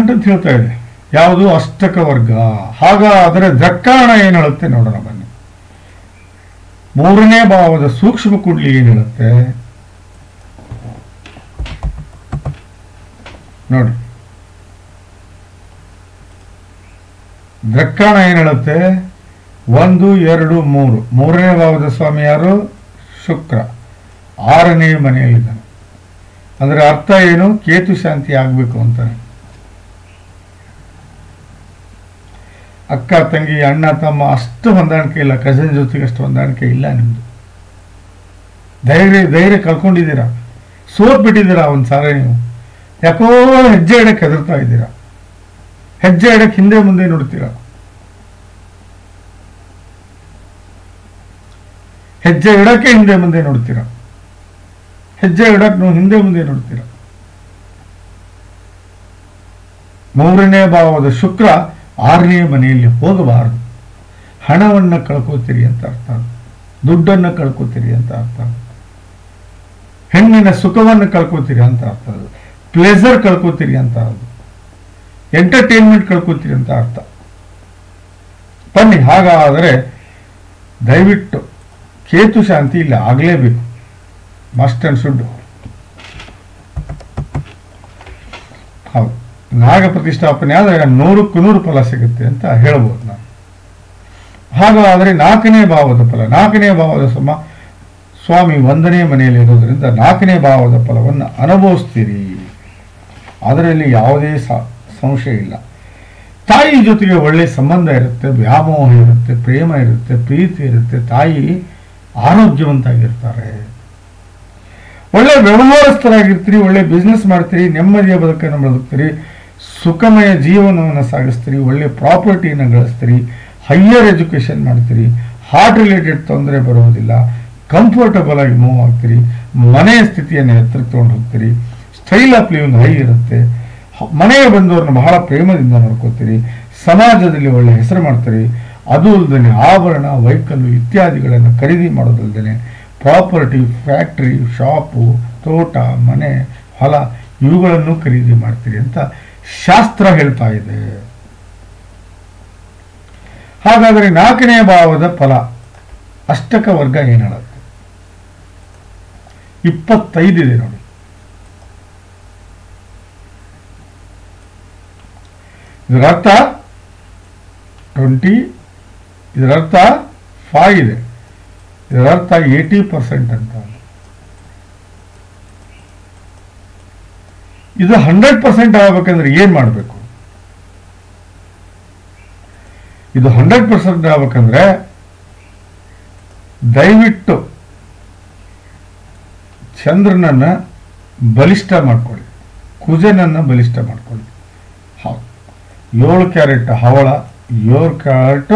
ಅಂತ ಹೇಳ್ತಾ ಇದೆ ಯಾವುದು? ಅಷ್ಟಕ ವರ್ಗ. ಹಾಗಾದರೆ ದ್ರಕ್ಕಾಣ ಏನು ಹೇಳುತ್ತೆ ನೋಡೋಣ ಬನ್ನಿ. 3ನೇ ಭಾವದ ಸೂಕ್ಷ್ಮ ಕುಂಡ್ಲಿ ಏನು ಹೇಳುತ್ತೆ ನೋಡಿ. ದ್ರಕ್ಕಾಣ ಏನು ಹೇಳುತ್ತೆ? 1, 2, 3. 3ನೇ ಭಾವದ ಸ್ವಾಮಿ ಯಾರು? ಶುಕ್ರ. 6ನೇ ಮನೆಯಲ್ಲಿದ್ದಾನೆ. ಅಂದ್ರೆ ಅರ್ಥ ಏನು? ಕೇತು ಶಾಂತಿ ಆಗಬೇಕು ಅಂತಾನೆ. ಅಕ್ಕ ತಂಗಿ ಅಣ್ಣ ತಮ್ಮ ಅಷ್ಟು ಹೊಂದಾಣಿಕೆ ಇಲ್ಲ, ಕಸಿನ್ ಜೊತೆಗೆ ಅಷ್ಟು ಹೊಂದಾಣಿಕೆ ಇಲ್ಲ ನಿಮ್ದು. ಧೈರ್ಯ ಕಳ್ಕೊಂಡಿದ್ದೀರಾ, ಸೋತ್ ಬಿಟ್ಟಿದ್ದೀರಾ ಒಂದು ಸಾರಿ. ನೀವು ಯಾಕೋ ಹೆಜ್ಜೆ ಇಡಕ್ಕೆ ಹೆದರ್ತಾ ಇದ್ದೀರಾ, ಹೆಜ್ಜೆ ಇಡಕ್ಕೆ ಹಿಂದೆ ಮುಂದೆ ನೋಡ್ತೀರಾ, ಹೆಜ್ಜೆ ಇಡಕ್ಕೆ ಹಿಂದೆ ಮುಂದೆ ನೋಡ್ತೀರಾ, ಹೆಜ್ಜೆ ಇಡಕ್ಕೆ ನೀವು ಹಿಂದೆ ಮುಂದೆ ನೋಡ್ತೀರಾ. 3ನೇ ಭಾವದ ಶುಕ್ರ 6ನೇ ಮನೆಯಲ್ಲಿ ಹೋಗಬಾರದು. ಹಣವನ್ನು ಕಳ್ಕೋತೀರಿ ಅಂತ ಅರ್ಥ, ದುಡ್ಡನ್ನು ಕಳ್ಕೋತೀರಿ ಅಂತ ಅರ್ಥ, ಹೆಣ್ಣಿನ ಸುಖವನ್ನು ಕಳ್ಕೋತೀರಿ ಅಂತ ಅರ್ಥ, ಪ್ಲೇಸರ್ ಕಳ್ಕೋತೀರಿ ಅಂತ ಅರ್ಥ, ಎಂಟರ್ಟೈನ್ಮೆಂಟ್ ಕಳ್ಕೋತೀರಿ ಅಂತ ಅರ್ಥ. ಬನ್ನಿ, ಹಾಗಾದರೆ ದಯವಿಟ್ಟು ಕೇತು ಶಾಂತಿ ಇಲ್ಲಿ ಆಗಲೇಬೇಕು, ಮಸ್ಟ್ ಅಂಡ್ ಶುಡ್. ಹೌದು, ನಾಗ ಪ್ರತಿಷ್ಠಾಪನೆ ಆದರೆ 100ಕ್ಕೆ 100 ಫಲ ಸಿಗುತ್ತೆ ಅಂತ ಹೇಳ್ಬೋದು ನಾನು. ಹಾಗಾದರೆ 4ನೇ ಭಾವದ ಫಲ, 4ನೇ ಭಾವದ ಸ್ವಾಮಿ 1ನೇ ಮನೆಯಲ್ಲಿ ಇರೋದ್ರಿಂದ 4ನೇ ಭಾವದ ಫಲವನ್ನು ಅನುಭವಿಸ್ತೀರಿ, ಅದರಲ್ಲಿ ಯಾವುದೇ ಸಂಶಯ ಇಲ್ಲ. ತಾಯಿ ಜೊತೆಗೆ ಒಳ್ಳೆ ಸಂಬಂಧ ಇರುತ್ತೆ, ವ್ಯಾಮೋಹ ಇರುತ್ತೆ, ಪ್ರೇಮ ಇರುತ್ತೆ, ಪ್ರೀತಿ ಇರುತ್ತೆ. ತಾಯಿ ಆರೋಗ್ಯವಂತಾಗಿರ್ತಾರೆ, ಒಳ್ಳೆ ವ್ಯವಹಾರಸ್ಥರಾಗಿರ್ತೀರಿ, ಒಳ್ಳೆ ಬಿಸ್ನೆಸ್ ಮಾಡ್ತೀರಿ, ನೆಮ್ಮದಿಯ ಬದುಕನ್ನು ಬದುಕ್ತೀರಿ, ಸುಖಮಯ ಜೀವನವನ್ನು ಸಾಗಿಸ್ತೀರಿ, ಒಳ್ಳೆ ಪ್ರಾಪರ್ಟಿಯನ್ನು ಗಳಿಸ್ತೀರಿ, ಹೈಯರ್ ಎಜುಕೇಷನ್ ಮಾಡ್ತೀರಿ, ಹಾರ್ಟ್ ರಿಲೇಟೆಡ್ ತೊಂದರೆ ಬರೋದಿಲ್ಲ, ಕಂಫರ್ಟಬಲ್ ಆಗಿ ಮೂವ್ ಆಗ್ತೀರಿ, ಮನೆಯ ಸ್ಥಿತಿಯನ್ನು ಎತ್ತರಕ್ಕೆ ತಗೊಂಡು ಹೋಗ್ತೀರಿ, ಸ್ಟೈಲ್ ಆಫ್ ಲಿವಿಂಗ್ ಹೈ ಇರುತ್ತೆ, ಮನೆಗೆ ಬಂದವ್ರನ್ನ ಬಹಳ ಪ್ರೇಮದಿಂದ ನೋಡ್ಕೋತೀರಿ, ಸಮಾಜದಲ್ಲಿ ಒಳ್ಳೆ ಹೆಸರು ಮಾಡ್ತೀರಿ. ಅದು ಅಲ್ಲದೆ ಆಭರಣ, ವೆಹಿಕಲ್ಲು ಇತ್ಯಾದಿಗಳನ್ನು ಖರೀದಿ ಮಾಡೋದಲ್ಲದೆ ಪ್ರಾಪರ್ಟಿ, ಫ್ಯಾಕ್ಟ್ರಿ, ಶಾಪು, ತೋಟ, ಮನೆ, ಹೊಲ ಇವುಗಳನ್ನು ಖರೀದಿ ಮಾಡ್ತೀರಿ ಅಂತ ಶಾಸ್ತ್ರ ಹೇಳ್ತಾ ಇದೆ. ಹಾಗಾದರೆ 4ನೇ ಭಾವದ ಫಲ ಅಷ್ಟಕ ವರ್ಗ ಏನು ಹೇಳುತ್ತೆ? 25 ಇದೆ ನೋಡಿ. ಇದರರ್ಥ 20, ಇದರರ್ಥ 5 ಇದೆ, ಇದರರ್ಥ 80% ಅಂತ. ಇದು 100% ಆಗಬೇಕಂದ್ರೆ ಏನ್ ಮಾಡಬೇಕು? ಇದು 100% ಆಗಬೇಕಂದ್ರೆ ದಯವಿಟ್ಟು ಚಂದ್ರನನ್ನ ಬಲಿಷ್ಠ ಮಾಡ್ಕೊಳ್ಳಿ, ಕುಜನನ್ನ ಬಲಿಷ್ಠ ಮಾಡ್ಕೊಳ್ಳಿ. ಹೌದು, 7 ಕ್ಯಾರೆಟ್ ಹವಳ, 7 ಕ್ಯಾರೆಟ್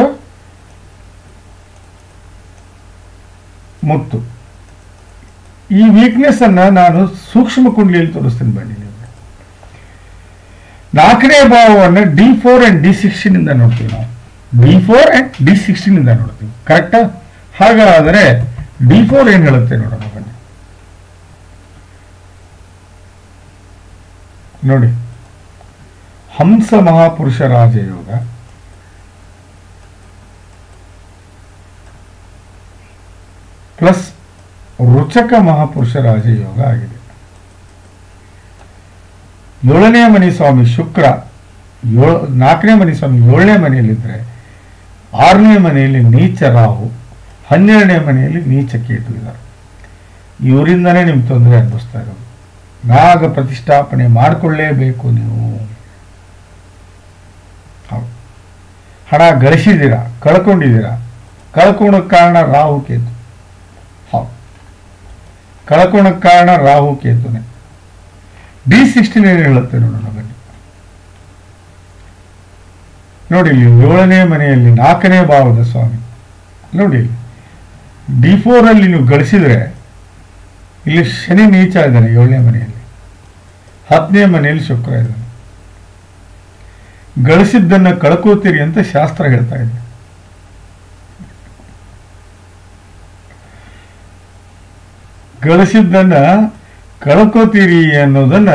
ಮುತ್ತು. ಈ ವೀಕ್ನೆಸ್ ಅನ್ನ ನಾನು ಸೂಕ್ಷ್ಮ ಕುಂಡಲಿಯಲ್ಲಿ ತೋರಿಸ್ತೀನಿ ಬನ್ನಿ. ನೀವು 4ನೇ ಭಾವವನ್ನು D4 and D16 ಇಂದ ನೋಡ್ತೀವಿ ನಾವು. D4 and D16 ಇಂದ ನೋಡ್ತೀವಿ, ಕರೆಕ್ಟಾ? ಹಾಗಾದರೆ D4 ಏನ್ ಹೇಳುತ್ತೆ ನೋಡೋಣ ಬನ್ನಿ. ನೋಡಿ, ಹಂಸ ಮಹಾಪುರುಷ ರಾಜಯೋಗ, ಪ್ಲಸ್ ರುಚಕ ಮಹಾಪುರುಷ ರಾಜಯೋಗ ಆಗಿದೆ. 7ನೇ ಮನೆ ಸ್ವಾಮಿ ಶುಕ್ರ, 4ನೇ ಮನೆ ಸ್ವಾಮಿ 7ನೇ ಮನೆಯಲ್ಲಿದ್ದರೆ, 6ನೇ ಮನೆಯಲ್ಲಿ ನೀಚ ರಾಹು, 12ನೇ ಮನೆಯಲ್ಲಿ ನೀಚ ಕೇತು ಇದ್ದಾರೆ. ಇವರಿಂದನೇ ನಿಮ್ಗೆ ತೊಂದರೆ ಅನುಭವಿಸ್ತಾ ಇರೋದು. ನಾಗ ಪ್ರತಿಷ್ಠಾಪನೆ ಮಾಡಿಕೊಳ್ಳೇಬೇಕು ನೀವು. ಹೌದು, ಹಣ ಗಳಿಸಿದ್ದೀರಾ, ಕಳ್ಕೊಂಡಿದ್ದೀರಾ, ಕಳ್ಕೊಳಕ್ಕೆ ಕಾರಣ ರಾಹು ಕೇತು. ಹೌದು, ಕಳ್ಕೊಳಕ್ಕೆ ಕಾರಣ ರಾಹು ಕೇತುನೇ. D16 ಏನು ಹೇಳುತ್ತೆ ನೋಡೋಣ ಬನ್ನಿ. ನೋಡಿ, ಇಲ್ಲಿ 7ನೇ ಮನೆಯಲ್ಲಿ 4ನೇ ಭಾವದ ಸ್ವಾಮಿ. ನೋಡಿ, D4 ಅಲ್ಲಿ ನೀವು ಗಳಿಸಿದ್ರೆ, ಇಲ್ಲಿ ಶನಿ ನೀಚ ಇದ್ದಾನೆ 7ನೇ ಮನೆಯಲ್ಲಿ, 10ನೇ ಮನೆಯಲ್ಲಿ ಶುಕ್ರ ಇದ್ದಾನೆ. ಗಳಿಸಿದ್ದನ್ನ ಕಳ್ಕೋತೀರಿ ಅಂತ ಶಾಸ್ತ್ರ ಹೇಳ್ತಾ ಇದೆ. ಗಳಿಸಿದ್ದನ್ನ ಕಳ್ಕೋತೀರಿ ಅನ್ನೋದನ್ನ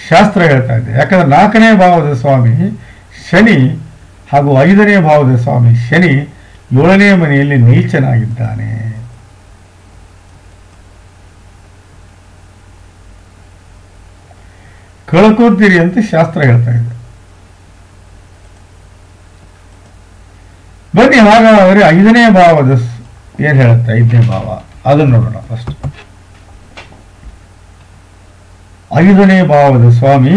ಶಾಸ್ತ್ರ ಹೇಳ್ತಾ ಇದೆ. ಯಾಕಂದ್ರೆ 4ನೇ ಭಾವದ ಸ್ವಾಮಿ ಶನಿ ಹಾಗೂ 5ನೇ ಭಾವದ ಸ್ವಾಮಿ ಶನಿ 7ನೇ ಮನೆಯಲ್ಲಿ ನೀಚನಾಗಿದ್ದಾನೆ. ಕಳ್ಕೋತೀರಿ ಅಂತ ಶಾಸ್ತ್ರ ಹೇಳ್ತಾ ಇದೆ. ಬನ್ನಿ, ಹಾಗಾದರೆ 5ನೇ ಭಾವದ ಏನ್ ಹೇಳುತ್ತೆ? 5ನೇ ಭಾವ ಅದನ್ನು ನೋಡೋಣ ಫಸ್ಟ್. 5ನೇ ಭಾವದ ಸ್ವಾಮಿ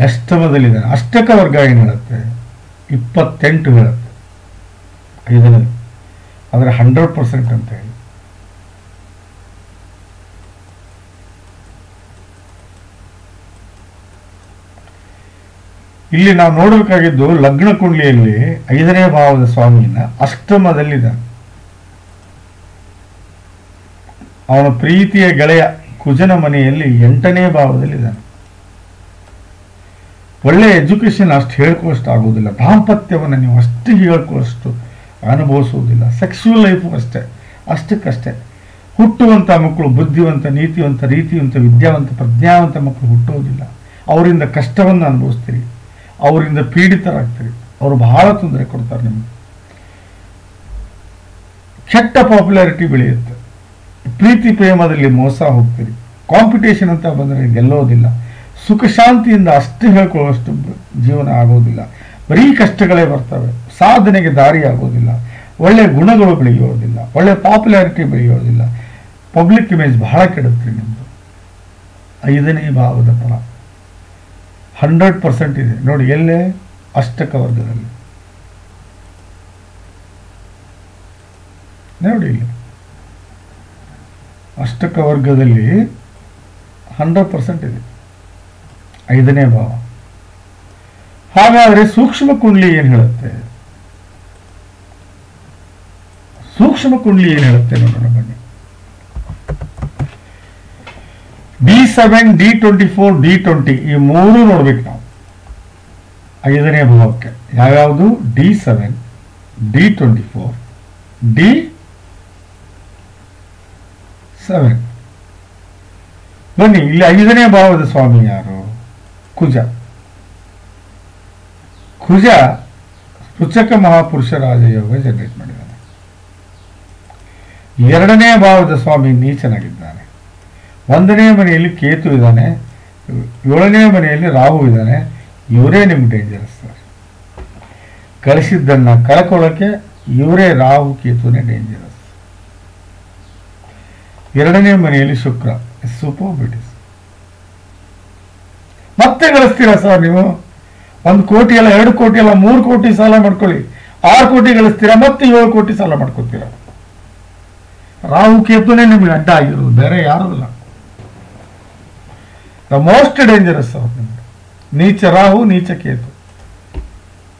ಅಷ್ಟಮದಲ್ಲಿದ್ದಾನೆ. ಅಷ್ಟಕ ವರ್ಗ ಏನು ಹೇಳುತ್ತೆ? 28 ಹೇಳುತ್ತೆ. 5ನೇ ಆದರೆ 100% ಅಂತ ಹೇಳಿ. ಇಲ್ಲಿ ನಾವು ನೋಡಬೇಕಾಗಿದ್ದು ಲಗ್ನ ಕುಂಡ್ಲಿಯಲ್ಲಿ 5ನೇ ಭಾವದ ಸ್ವಾಮಿಯನ್ನ ಅಷ್ಟಮದಲ್ಲಿದ್ದಾನೆ. ಅವನ ಪ್ರೀತಿಯ ಗೆಳೆಯ ಕುಜನ ಮನೆಯಲ್ಲಿ 8ನೇ ಭಾವದಲ್ಲಿದ್ದಾನೆ. ಒಳ್ಳೆ ಎಜುಕೇಶನ್ ಅಷ್ಟು ಹೇಳ್ಕೊಳ್ಳೋಷ್ಟು ಆಗೋದಿಲ್ಲ, ದಾಂಪತ್ಯವನ್ನು ನೀವು ಅಷ್ಟು ಹೇಳ್ಕೊಳ್ಳೋಷ್ಟು ಅನುಭವಿಸುವುದಿಲ್ಲ, ಸೆಕ್ಸುವಲ್ ಲೈಫು ಅಷ್ಟಕ್ಕಷ್ಟೇ. ಹುಟ್ಟುವಂಥ ಮಕ್ಕಳು ಬುದ್ಧಿವಂತ, ನೀತಿವಂತ, ರೀತಿವಂತ, ವಿದ್ಯಾವಂತ, ಪ್ರಜ್ಞಾವಂತ ಮಕ್ಕಳು ಹುಟ್ಟೋದಿಲ್ಲ. ಅವರಿಂದ ಕಷ್ಟವನ್ನು ಅನುಭವಿಸ್ತೀರಿ. ಅವರಿಂದ ಪೀಡಿತರಾಗ್ತೀರಿ. ಅವರು ಬಹಳ ತೊಂದರೆ ಕೊಡ್ತಾರೆ ನಿಮಗೆ. ಕೆಟ್ಟ ಪಾಪ್ಯುಲಾರಿಟಿ ಬೆಳೆಯುತ್ತೆ. ಪ್ರೀತಿ ಪ್ರೇಮದಲ್ಲಿ ಮೋಸ ಹೋಗ್ತೀರಿ. ಕಾಂಪಿಟೇಷನ್ ಅಂತ ಬಂದರೆ ಗೆಲ್ಲೋದಿಲ್ಲ. ಸುಖ ಶಾಂತಿಯಿಂದ ಅಷ್ಟು ಹೇಳ್ಕೊಳ್ಳೋಷ್ಟು ಜೀವನ ಆಗೋದಿಲ್ಲ. ಬರೀ ಕಷ್ಟಗಳೇ ಬರ್ತವೆ. ಸಾಧನೆಗೆ ದಾರಿ ಆಗೋದಿಲ್ಲ. ಒಳ್ಳೆ ಗುಣಗಳು ಬೆಳೆಯೋದಿಲ್ಲ. ಒಳ್ಳೆ ಪಾಪ್ಯುಲಾರಿಟಿ ಬೆಳೆಯೋದಿಲ್ಲ. ಪಬ್ಲಿಕ್ ಇಮೇಜ್ ಬಹಳ ಕೆಡುತ್ತೆ ನಿಮ್ಮದು. 5ನೇ ಭಾವದ ಫಲ 100% ಇದೆ ನೋಡಿ. ಎಲ್ಲೇ ಅಷ್ಟಕ ವರ್ಗದಲ್ಲಿ ನೋಡಿ, ಇಲ್ಲಿ ಅಷ್ಟಕ ವರ್ಗದಲ್ಲಿ 100% ಇದೆ 5ನೇ ಭಾವ. ಹಾಗಾದ್ರೆ ಸೂಕ್ಷ್ಮ ಕುಂಡ್ಲಿ ಏನ್ ಹೇಳುತ್ತೆ? ಸೂಕ್ಷ್ಮ ಕುಂಡ್ಲಿ ಏನ್ ಹೇಳುತ್ತೆ ನೋಡೋಣ ಬನ್ನಿ. D7, D24, D20 ಈ ಮೂರು ನೋಡ್ಬೇಕು ನಾವು 5ನೇ ಭಾವಕ್ಕೆ. ಯಾವ್ಯಾವುದು? D7, D24, D7. ಬನ್ನಿ, ಇಲ್ಲಿ 5ನೇ ಭಾವದ ಸ್ವಾಮಿ ಯಾರು? ಕುಜ. ಕುಜ ಪುಚ್ಚಕ ಮಹಾಪುರುಷ ರಾಜಯೋಗ ಜನರೇಟ್ ಮಾಡಿದ್ದಾನೆ. 2ನೇ ಭಾವದ ಸ್ವಾಮಿ ನೀಚನಾಗಿದ್ದಾನೆ. 1ನೇ ಮನೆಯಲ್ಲಿ ಕೇತು ಇದ್ದಾನೆ. 7ನೇ ಮನೆಯಲ್ಲಿ ರಾಹು ಇದ್ದಾನೆ. ಇವರೇ ನಿಮ್ಗೆ ಡೇಂಜರಸ್ ಸರ್. ಕಳಿಸಿದ್ದನ್ನ ಕಳ್ಕೊಳ್ಳೋಕೆ ಇವರೇ ರಾಹು ಕೇತುನೇ ಡೇಂಜರಸ್. 2ನೇ ಮನೆಯಲ್ಲಿ ಶುಕ್ರ. ಸೂಪರ್ ಬ್ಯೂಟಿಸ್. ಮತ್ತೆ ಗಳಿಸ್ತೀರಾ ಸರ್ ನೀವು? 1 ಕೋಟಿ ಅಲ್ಲ, 2 ಕೋಟಿ ಅಲ್ಲ, 3 ಕೋಟಿ ಸಾಲ ಮಾಡ್ಕೊಳ್ಳಿ. 6 ಕೋಟಿ ಗಳಿಸ್ತೀರಾ, ಮತ್ತೆ 7 ಕೋಟಿ ಸಾಲ ಮಾಡ್ಕೊತೀರಾ. ರಾಹು ಕೇತುನೇ ನಿಮ್ಗೆ ಅಡ್ಡ ಆಗಿರೋದು, ಬೇರೆ ಯಾರು ಇಲ್ಲ. ದ ಮೋಸ್ಟ್ ಡೇಂಜರಸ್ ಅವ್ರು ನಿಮ್ಗೆ. ನೀಚ ರಾಹು, ನೀಚ ಕೇತು.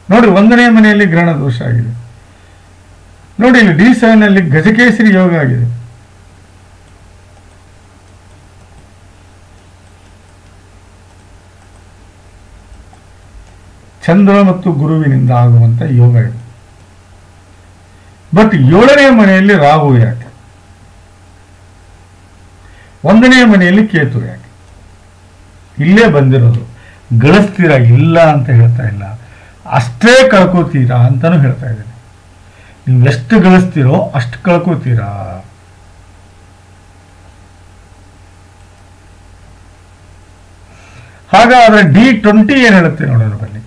ನೋಡಿ, 1ನೇ ಮನೆಯಲ್ಲಿ ಗ್ರಹಣ ದೋಷ ಆಗಿದೆ. ನೋಡಿ, ಇಲ್ಲಿ D7 ಅಲ್ಲಿ ಗಜಕೇಸರಿ ಯೋಗ ಆಗಿದೆ. ಚಂದ್ರ ಮತ್ತು ಗುರುವಿನಿಂದ ಆಗುವಂತ ಯೋಗ ಇದೆ. ಬಟ್ 7ನೇ ಮನೆಯಲ್ಲಿ ರಾಹು ಯಾಕೆ? 1ನೇ ಮನೆಯಲ್ಲಿ ಕೇತು ಯಾಕೆ? ಇಲ್ಲೇ ಬಂದಿರೋದು. ಗಳಿಸ್ತೀರಾ ಇಲ್ಲ ಅಂತ ಹೇಳ್ತಾ ಇಲ್ಲ, ಅಷ್ಟೇ ಕಳ್ಕೋತೀರಾ ಅಂತಾನು ಹೇಳ್ತಾ ಇದ್ದೀನಿ. ನೀವು ಎಷ್ಟು ಗಳಿಸ್ತೀರೋ ಅಷ್ಟು ಕಳ್ಕೋತೀರಾ. ಹಾಗಾದ್ರೆ D20 ಏನ್ ಹೇಳುತ್ತೆ ನೋಡೋಣ ಬನ್ನಿ.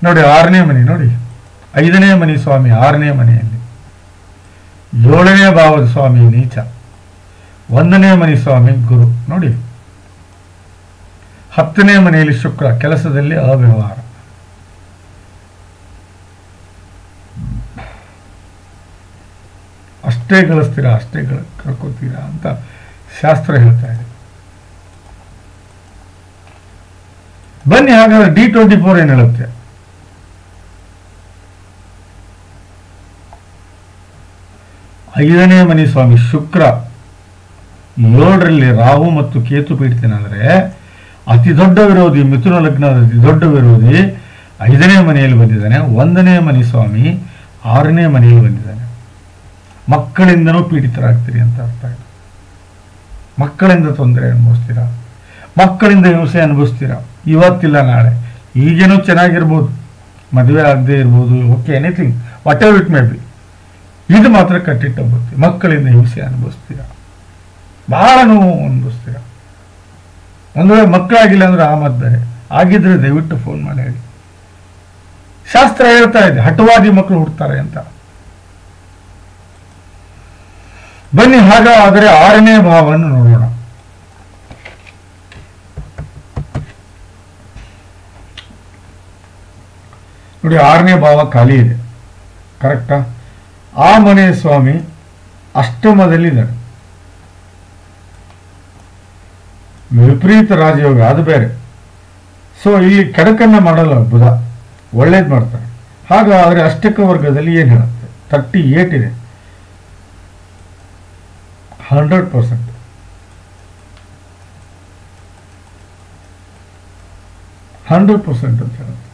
ನೋಡಿ, 6ನೇ ಮನೆ ನೋಡಿ. 5ನೇ ಮನೆ ಸ್ವಾಮಿ 6ನೇ ಮನೆಯಲ್ಲಿ, 7ನೇ ಭಾವದ ಸ್ವಾಮಿ ನೀಚ, 1ನೇ ಮನೆ ಸ್ವಾಮಿ ಗುರು. ನೋಡಿ, 10ನೇ ಮನೆಯಲ್ಲಿ ಶುಕ್ರ, ಕೆಲಸದಲ್ಲಿ ಅವ್ಯವಹಾರ. ಅಷ್ಟೇ ಗಳಿಸ್ತೀರಾ, ಅಷ್ಟೇ ಕಳ್ಕೋತೀರಾ ಅಂತ ಶಾಸ್ತ್ರ ಹೇಳ್ತಾ ಇದೆ. ಬನ್ನಿ ಹಾಗಾದ್ರೆ D24 ಏನ್ ಹೇಳುತ್ತೆ? ಐದನೇ ಮನೆ ಸ್ವಾಮಿ ಶುಕ್ರ 7ರಲ್ಲಿ ರಾಹು ಮತ್ತು ಕೇತು ಪೀಡಿತನಾದರೆ ಅತಿ ದೊಡ್ಡ ವಿರೋಧಿ, ಮಿಥುನ ಲಗ್ನದ ಅತಿ ದೊಡ್ಡ ವಿರೋಧಿ 5ನೇ ಮನೆಯಲ್ಲಿ ಬಂದಿದ್ದಾನೆ. 1ನೇ ಮನೆ ಸ್ವಾಮಿ 6ನೇ ಮನೆಯಲ್ಲಿ ಬಂದಿದ್ದಾನೆ. ಮಕ್ಕಳಿಂದನೂ ಪೀಡಿತರಾಗ್ತೀರಿ ಅಂತ ಅರ್ಥ ಇದೆ. ಮಕ್ಕಳಿಂದ ತೊಂದರೆ ಅನುಭವಿಸ್ತೀರಾ, ಮಕ್ಕಳಿಂದ ಹಿಂಸೆ ಅನುಭವಿಸ್ತೀರಾ. ಇವತ್ತಿಲ್ಲ ನಾಳೆ, ಈಗೇನೋ ಚೆನ್ನಾಗಿರ್ಬೋದು, ಮದುವೆ ಆಗದೆ ಇರ್ಬೋದು, okay, anything what ever it may be, ಇದು ಮಾತ್ರ ಕಟ್ಟಿಟ್ಟೋಗುತ್ತೆ. ಮಕ್ಕಳಿಂದ ಹಿಂಸೆ ಅನುಭವಿಸ್ತೀರಾ, ಬಹಳ ನೋವು ಅನುಭವಿಸ್ತೀರಾ. ಒಂದು ವೇಳೆ ಮಕ್ಕಳಾಗಿಲ್ಲ ಅಂದ್ರೆ ಆ ಮತ್ ಬೇರೆ. ಆಗಿದ್ರೆ ದಯವಿಟ್ಟು ಫೋನ್ ಮಾಡಿ ಹೇಳಿ. ಶಾಸ್ತ್ರ ಹೇಳ್ತಾ ಇದೆ ಹಠವಾದಿ ಮಕ್ಕಳು ಹುಡ್ತಾರೆ ಅಂತ. ಬನ್ನಿ ಹಾಗಾದರೆ 6ನೇ ಭಾವವನ್ನು ನೋಡೋಣ. ನೋಡಿ, 6ನೇ ಭಾವ ಖಾಲಿ ಇದೆ, ಕರೆಕ್ಟಾ? ಆ ಮನೆಯ ಸ್ವಾಮಿ ಅಷ್ಟಮದಲ್ಲಿದ್ದಾರೆ. ವಿಪರೀತ ರಾಜಯೋಗ, ಅದು ಬೇರೆ. ಸೊ ಇಲ್ಲಿ ಕೆಡಕನ್ನ ಮಾಡಲ್ಲ ಬುಧ, ಒಳ್ಳೇದು ಮಾಡ್ತಾರೆ. ಹಾಗಾದ್ರೆ ಅಷ್ಟಕ ವರ್ಗದಲ್ಲಿ ಏನ್ ಹೇಳುತ್ತೆ? 38 ಇದೆ, 100%. ಅಂತ ಹೇಳುತ್ತೆ.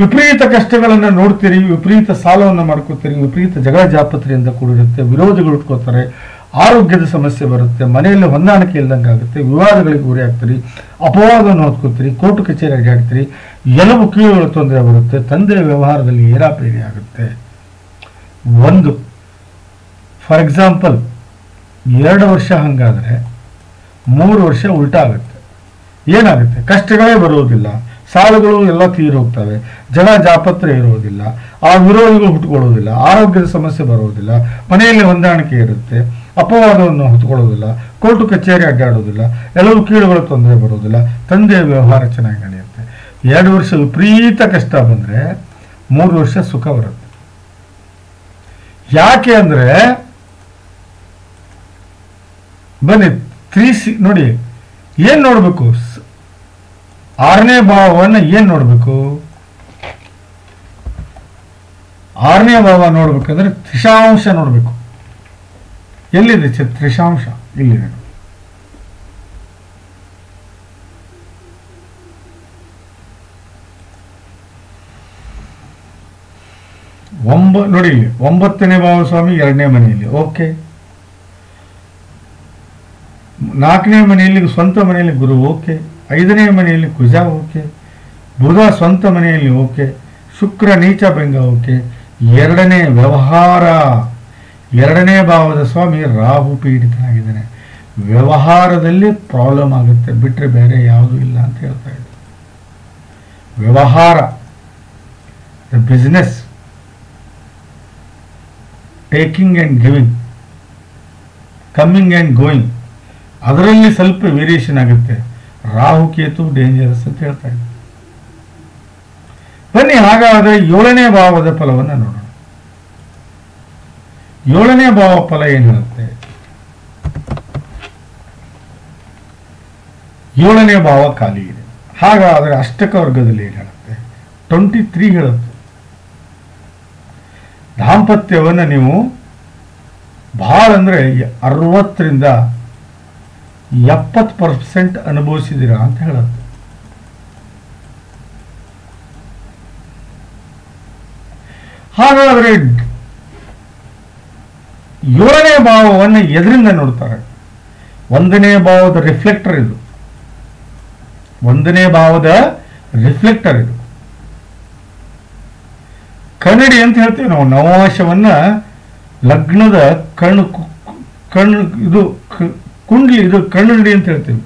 ವಿಪರೀತ ಕಷ್ಟಗಳನ್ನ ನೋಡ್ತೀರಿ, ವಿಪರೀತ ಸಾಲವನ್ನು ಮಾಡ್ಕೋತೀರಿ, ವಿಪರೀತ ಜಗಳ ಜಾಪತ್ರೆಯಿಂದ ಕೂಡಿರುತ್ತೆ, ವಿರೋಧಿಗಳು ಉಟ್ಕೋತಾರೆ, ಆರೋಗ್ಯದ ಸಮಸ್ಯೆ ಬರುತ್ತೆ, ಮನೆಯಲ್ಲಿ ಹೊಂದಾಣಿಕೆ ಇಲ್ದಂಗೆ ಆಗುತ್ತೆ, ವಿವಾದಗಳಿಗೆ ಗುರಿ ಆಗ್ತೀರಿ, ಅಪವಾದವನ್ನು ಹೊತ್ಕೋತೀರಿ, ಕೋರ್ಟು ಕಚೇರಿ ಅಡ್ಡಾಡ್ತೀರಿ, ಎಲುಬು ಕೀಳುಗಳ ತೊಂದರೆ ಬರುತ್ತೆ, ತಂದೆಯ ವ್ಯವಹಾರದಲ್ಲಿ ಏರಾಪೇರಿ ಆಗುತ್ತೆ. ಒಂದು ಫಾರ್ ಎಕ್ಸಾಂಪಲ್ 2 ವರ್ಷ ಹಂಗಾದ್ರೆ 3 ವರ್ಷ ಉಲ್ಟಾ ಆಗುತ್ತೆ. ಏನಾಗುತ್ತೆ? ಕಷ್ಟಗಳೇ ಬರುವುದಿಲ್ಲ, ಸಾಲಗಳು ಎಲ್ಲ ತೀರೋಗ್ತವೆ, ಜನ ಜಾಪತ್ರೆ ಇರುವುದಿಲ್ಲ, ಆ ವಿರೋಧಿಗಳು ಹುಟ್ಟುಕೊಳ್ಳುವುದಿಲ್ಲ, ಆರೋಗ್ಯದ ಸಮಸ್ಯೆ ಬರುವುದಿಲ್ಲ, ಮನೆಯಲ್ಲಿ ಹೊಂದಾಣಿಕೆ ಇರುತ್ತೆ, ಅಪವಾದವನ್ನು ಹೊತ್ತುಕೊಳ್ಳೋದಿಲ್ಲ, ಕೋರ್ಟು ಕಚೇರಿ ಅಡ್ಡಾಡೋದಿಲ್ಲ, ಎಲ್ಲವೂ ಕೀಳುಗಳ ತೊಂದರೆ ಬರೋದಿಲ್ಲ, ತಂದೆಯ ವ್ಯವಹಾರ ಚೆನ್ನಾಗಿ ನಡೆಯುತ್ತೆ. 2 ವರ್ಷ ವಿಪರೀತ ಕಷ್ಟ ಬಂದರೆ 3 ವರ್ಷ ಸುಖ ಬರುತ್ತೆ. ಯಾಕೆ ಅಂದರೆ ಬನ್ನಿ 3C ನೋಡಿ, ಏನ್ ನೋಡ್ಬೇಕು? 6ನೇ ಭಾವವನ್ನು ಏನ್ ನೋಡ್ಬೇಕು? 6ನೇ ಭಾವ ನೋಡ್ಬೇಕಂದ್ರೆ ತ್ರಿಶಾಂಶ ನೋಡ್ಬೇಕು. ಎಲ್ಲಿದೆ ತ್ರಿಶಾಂಶ? ಇಲ್ಲಿದೆ. ನೋಡಿ 9ನೇ ಭಾವ ಸ್ವಾಮಿ 2ನೇ ಮನೆಯಲ್ಲಿ, ಓಕೆ. 4ನೇ ಮನೆಯಲ್ಲಿ ಸ್ವಂತ ಮನೆಯಲ್ಲಿ ಗುರು, ಓಕೆ. 5ನೇ ಮನೆಯಲ್ಲಿ ಕುಜ, ಓಕೆ. ಬುಧ ಸ್ವಂತ ಮನೆಯಲ್ಲಿ, ಓಕೆ. ಶುಕ್ರ ನೀಚ ಭಂಗ, ಓಕೆ. 2ನೇ ವ್ಯವಹಾರ, 2ನೇ ಭಾವದ ಸ್ವಾಮಿ ರಾಹು ಪೀಡಿತನಾಗಿದ್ದಾನೆ. ವ್ಯವಹಾರದಲ್ಲಿ ಪ್ರಾಬ್ಲಮ್ ಆಗುತ್ತೆ, ಬಿಟ್ಟರೆ ಬೇರೆ ಯಾವುದೂ ಇಲ್ಲ ಅಂತ ಹೇಳ್ತಾ ಇದ್ದಾರೆ. ವ್ಯವಹಾರ, the business, taking and giving, coming and going, ಅದರಲ್ಲಿ ಸ್ವಲ್ಪ ವೇರಿಯೇಷನ್ ಆಗುತ್ತೆ. ರಾಹು ಕೇತು ಡೇಂಜರಸ್ ಅಂತ ಹೇಳ್ತಾ ಇದ್ದಾರೆ. ಬನ್ನಿ ಹಾಗಾದರೆ 7ನೇ ಭಾವದ ಫಲವನ್ನು ನೋಡೋಣ. 7ನೇ ಭಾವ ಫಲ ಏನು ಹೇಳುತ್ತೆ? 7ನೇ ಭಾವ ಖಾಲಿ ಇದೆ. ಹಾಗಾದರೆ ಅಷ್ಟಕ ವರ್ಗದಲ್ಲಿ ಏನು ಹೇಳುತ್ತೆ? 23 ಹೇಳುತ್ತೆ. ದಾಂಪತ್ಯವನ್ನು ನೀವು ಬಹಳ ಅಂದರೆ 60ರಿಂದ 70% ಅನುಭವಿಸಿದಿರಾ ಅಂತ ಹೇಳುತ್ತೆ. ಹಾಗಾದರೆ 7ನೇ ಭಾವವನ್ನು ಎದರಿಂದ ನೋಡ್ತಾರೆ? 1ನೇ ಭಾವದ ರಿಫ್ಲೆಕ್ಟರ್ ಇದು. 1ನೇ ಭಾವದ ರಿಫ್ಲೆಕ್ಟರ್ ಇದು. ಕನ್ನಡಿ ಅಂತ ಹೇಳ್ತೀವಿ ನಾವು. ನವವಶವನ್ನ ಲಗ್ನದ ಕಣ್ಣು ಇದು ಕುಂಡ್ಲಿ, ಇದು ಕಣ್ಣುಡಿ ಅಂತ ಹೇಳ್ತೀವಿ.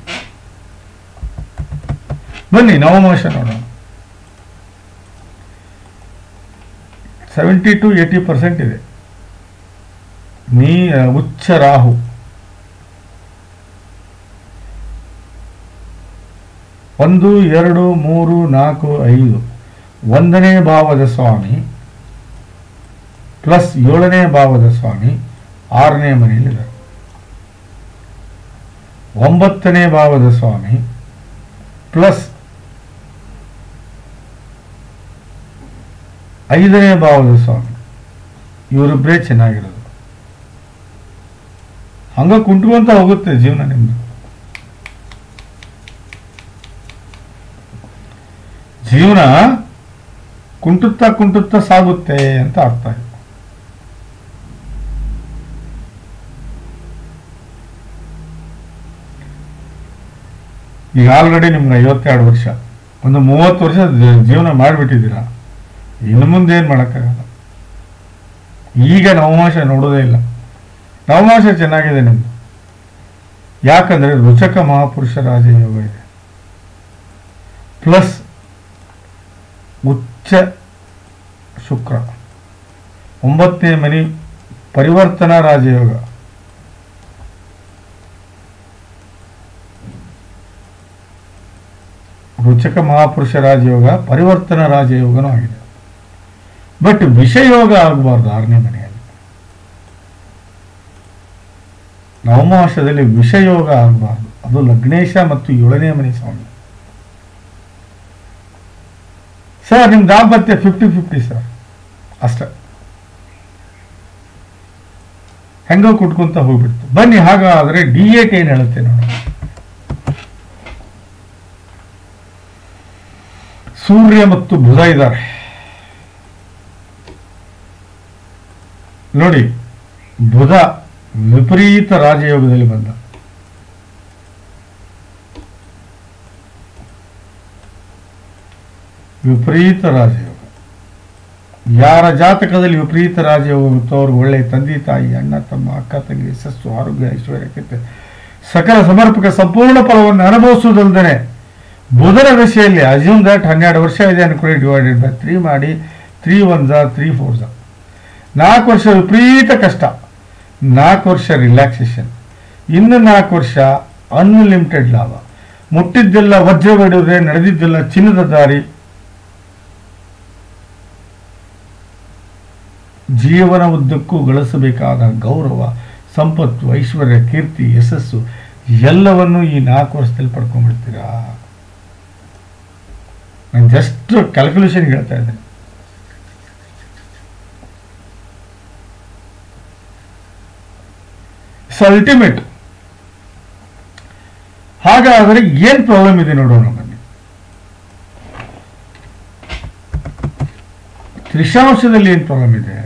ಬನ್ನಿ ನವಮಾಶ ನೋಡೋಣ. 70 to 80% ಇದೆ. ಉಚ್ಚ ರಾಹು, ಒಂದು 2 3 4 5 1ನೇ ಭಾವದ ಸ್ವಾಮಿ ಪ್ಲಸ್ 7ನೇ ಭಾವದ ಸ್ವಾಮಿ 6ನೇ ಮನೆಯಲ್ಲಿದ್ದಾರೆ. 9ನೇ ಭಾವದ ಸ್ವಾಮಿ ಪ್ಲಸ್ 5ನೇ ಭಾವದ ಸ್ವಾಮಿ, ಇವರಿಬ್ಬರೇ ಚೆನ್ನಾಗಿರೋದು. ಹಂಗ ಕುಂಟ್ಕೊಂತ ಹೋಗುತ್ತೆ ಜೀವನ ನಿಮ್ದು. ಜೀವನ ಕುಂಟುತ್ತಾ ಸಾಗುತ್ತೆ ಅಂತ ಅರ್ಥ ಇದೆ. ಈಗ ಆಲ್ರೆಡಿ ನಿಮ್ಗೆ 52 ವರ್ಷ, ಒಂದು 30 ವರ್ಷ ಜೀವನ ಮಾಡಿಬಿಟ್ಟಿದ್ದೀರಾ. ಇನ್ನು ಮುಂದೆ ಏನು ಮಾಡೋಕ್ಕಾಗಲ್ಲ. ಈಗ ನವಮಾಶ ನೋಡೋದೇ ಇಲ್ಲ. ನವಮಾಶ ಚೆನ್ನಾಗಿದೆ ನಿಮ್ದು. ಯಾಕಂದ್ರೆ ರುಚಕ ಮಹಾಪುರುಷ ರಾಜಯೋಗ ಇದೆ, ಪ್ಲಸ್ ಉಚ್ಚ ಶುಕ್ರ, 9ನೇ ಮನೆ ಪರಿವರ್ತನಾ ರಾಜಯೋಗ, ರುಚಕ ಮಹಾಪುರುಷ ರಾಜಯೋಗ, ಪರಿವರ್ತನಾ ರಾಜಯೋಗನೂ ಆಗಿದೆ. ಬಟ್ ವಿಷಯೋಗ ಆಗಬಾರ್ದು 6ನೇ ಮನೆಯಲ್ಲಿ. ನವಮಾಸದಲ್ಲಿ ವಿಷಯೋಗ ಆಗಬಾರ್ದು. ಅದು ಲಗ್ನೇಶ ಮತ್ತು 7ನೇ ಮನೆ ಸ್ವಾಮಿ. ಸರ್ ನಿಮ್ ದಾಂಪತ್ಯ 50-50 ಸರ್, ಅಷ್ಟೇ. ಹೆಂಗೋ ಕುಟ್ಕೊಂತ ಹೋಗ್ಬಿಡ್ತು. ಬನ್ನಿ ಹಾಗಾದ್ರೆ D8 ಏನ್ ಹೇಳುತ್ತೆ ನೋಡಿ. ಸೂರ್ಯ ಮತ್ತು ಬುಧ ಇದ್ದಾರೆ ನೋಡಿ. ಬುಧ ವಿಪರೀತ ರಾಜಯೋಗದಲ್ಲಿ ಬಂದ. ವಿಪರೀತ ರಾಜಯೋಗ. ಯಾರ ಜಾತಕದಲ್ಲಿ ವಿಪರೀತ ರಾಜಯೋಗ ಇರುತ್ತೋ ಅವ್ರಿಗೆ ಒಳ್ಳೆ ತಂದೆ ತಾಯಿ, ಅಣ್ಣ ತಮ್ಮ, ಅಕ್ಕ ತಂಗಿ, ಯಶಸ್ಸು, ಆರೋಗ್ಯ, ಐಶ್ವರ್ಯಕ್ಕೆ ಸಕಲ ಸಮರ್ಪಕ ಸಂಪೂರ್ಣ ಫಲವನ್ನು ಅನುಭವಿಸುವುದಲ್ಲದೆ ಬುಧನ ದಶೆಯಲ್ಲಿ ಅಸ್ಯೂಮ್ ದಟ್ 12 ವರ್ಷ ಇದೆ ಅನ್ಕೊಳ್ಳಿ, ಡಿವೈಡೆಡ್ ಬೈ 3 ಮಾಡಿ 3 1 3 4 4 ವರ್ಷ ವಿಪರೀತ ಕಷ್ಟ, 4 ವರ್ಷ ರಿಲ್ಯಾಕ್ಸೇಷನ್, ಇನ್ನು 4 ವರ್ಷ ಅನ್ಲಿಮಿಟೆಡ್ ಲಾಭ. ಮುಟ್ಟಿದ್ದೆಲ್ಲ ವಜ್ರ ಹೊಡೆಯುವುದೇ, ನಡೆದಿದ್ದೆಲ್ಲ ಚಿನ್ನದ ದಾರಿ. ಜೀವನ ಉದ್ದಕ್ಕೂ ಗಳಿಸಬೇಕಾದ ಗೌರವ, ಸಂಪತ್ತು, ಐಶ್ವರ್ಯ, ಕೀರ್ತಿ, ಯಶಸ್ಸು ಎಲ್ಲವನ್ನು ಈ 4 ವರ್ಷದಲ್ಲಿ ಪಡ್ಕೊಂಡ್ಬಿಡ್ತೀರಾ. ನಾನು ಜಸ್ಟ್ ಕ್ಯಾಲ್ಕುಲೇಷನ್ ಹೇಳ್ತಾ ಇದ್ದೇನೆ. ಅಲ್ಟಿಮೇಟ್. ಹಾಗಾದರೆ ಏನ್ ಪ್ರಾಬ್ಲಮ್ ಇದೆ ನೋಡೋಣ ಬನ್ನಿ. ತ್ರಿಶಾಂಶದಲ್ಲಿ ಏನ್ ಪ್ರಾಬ್ಲಮ್ ಇದೆ,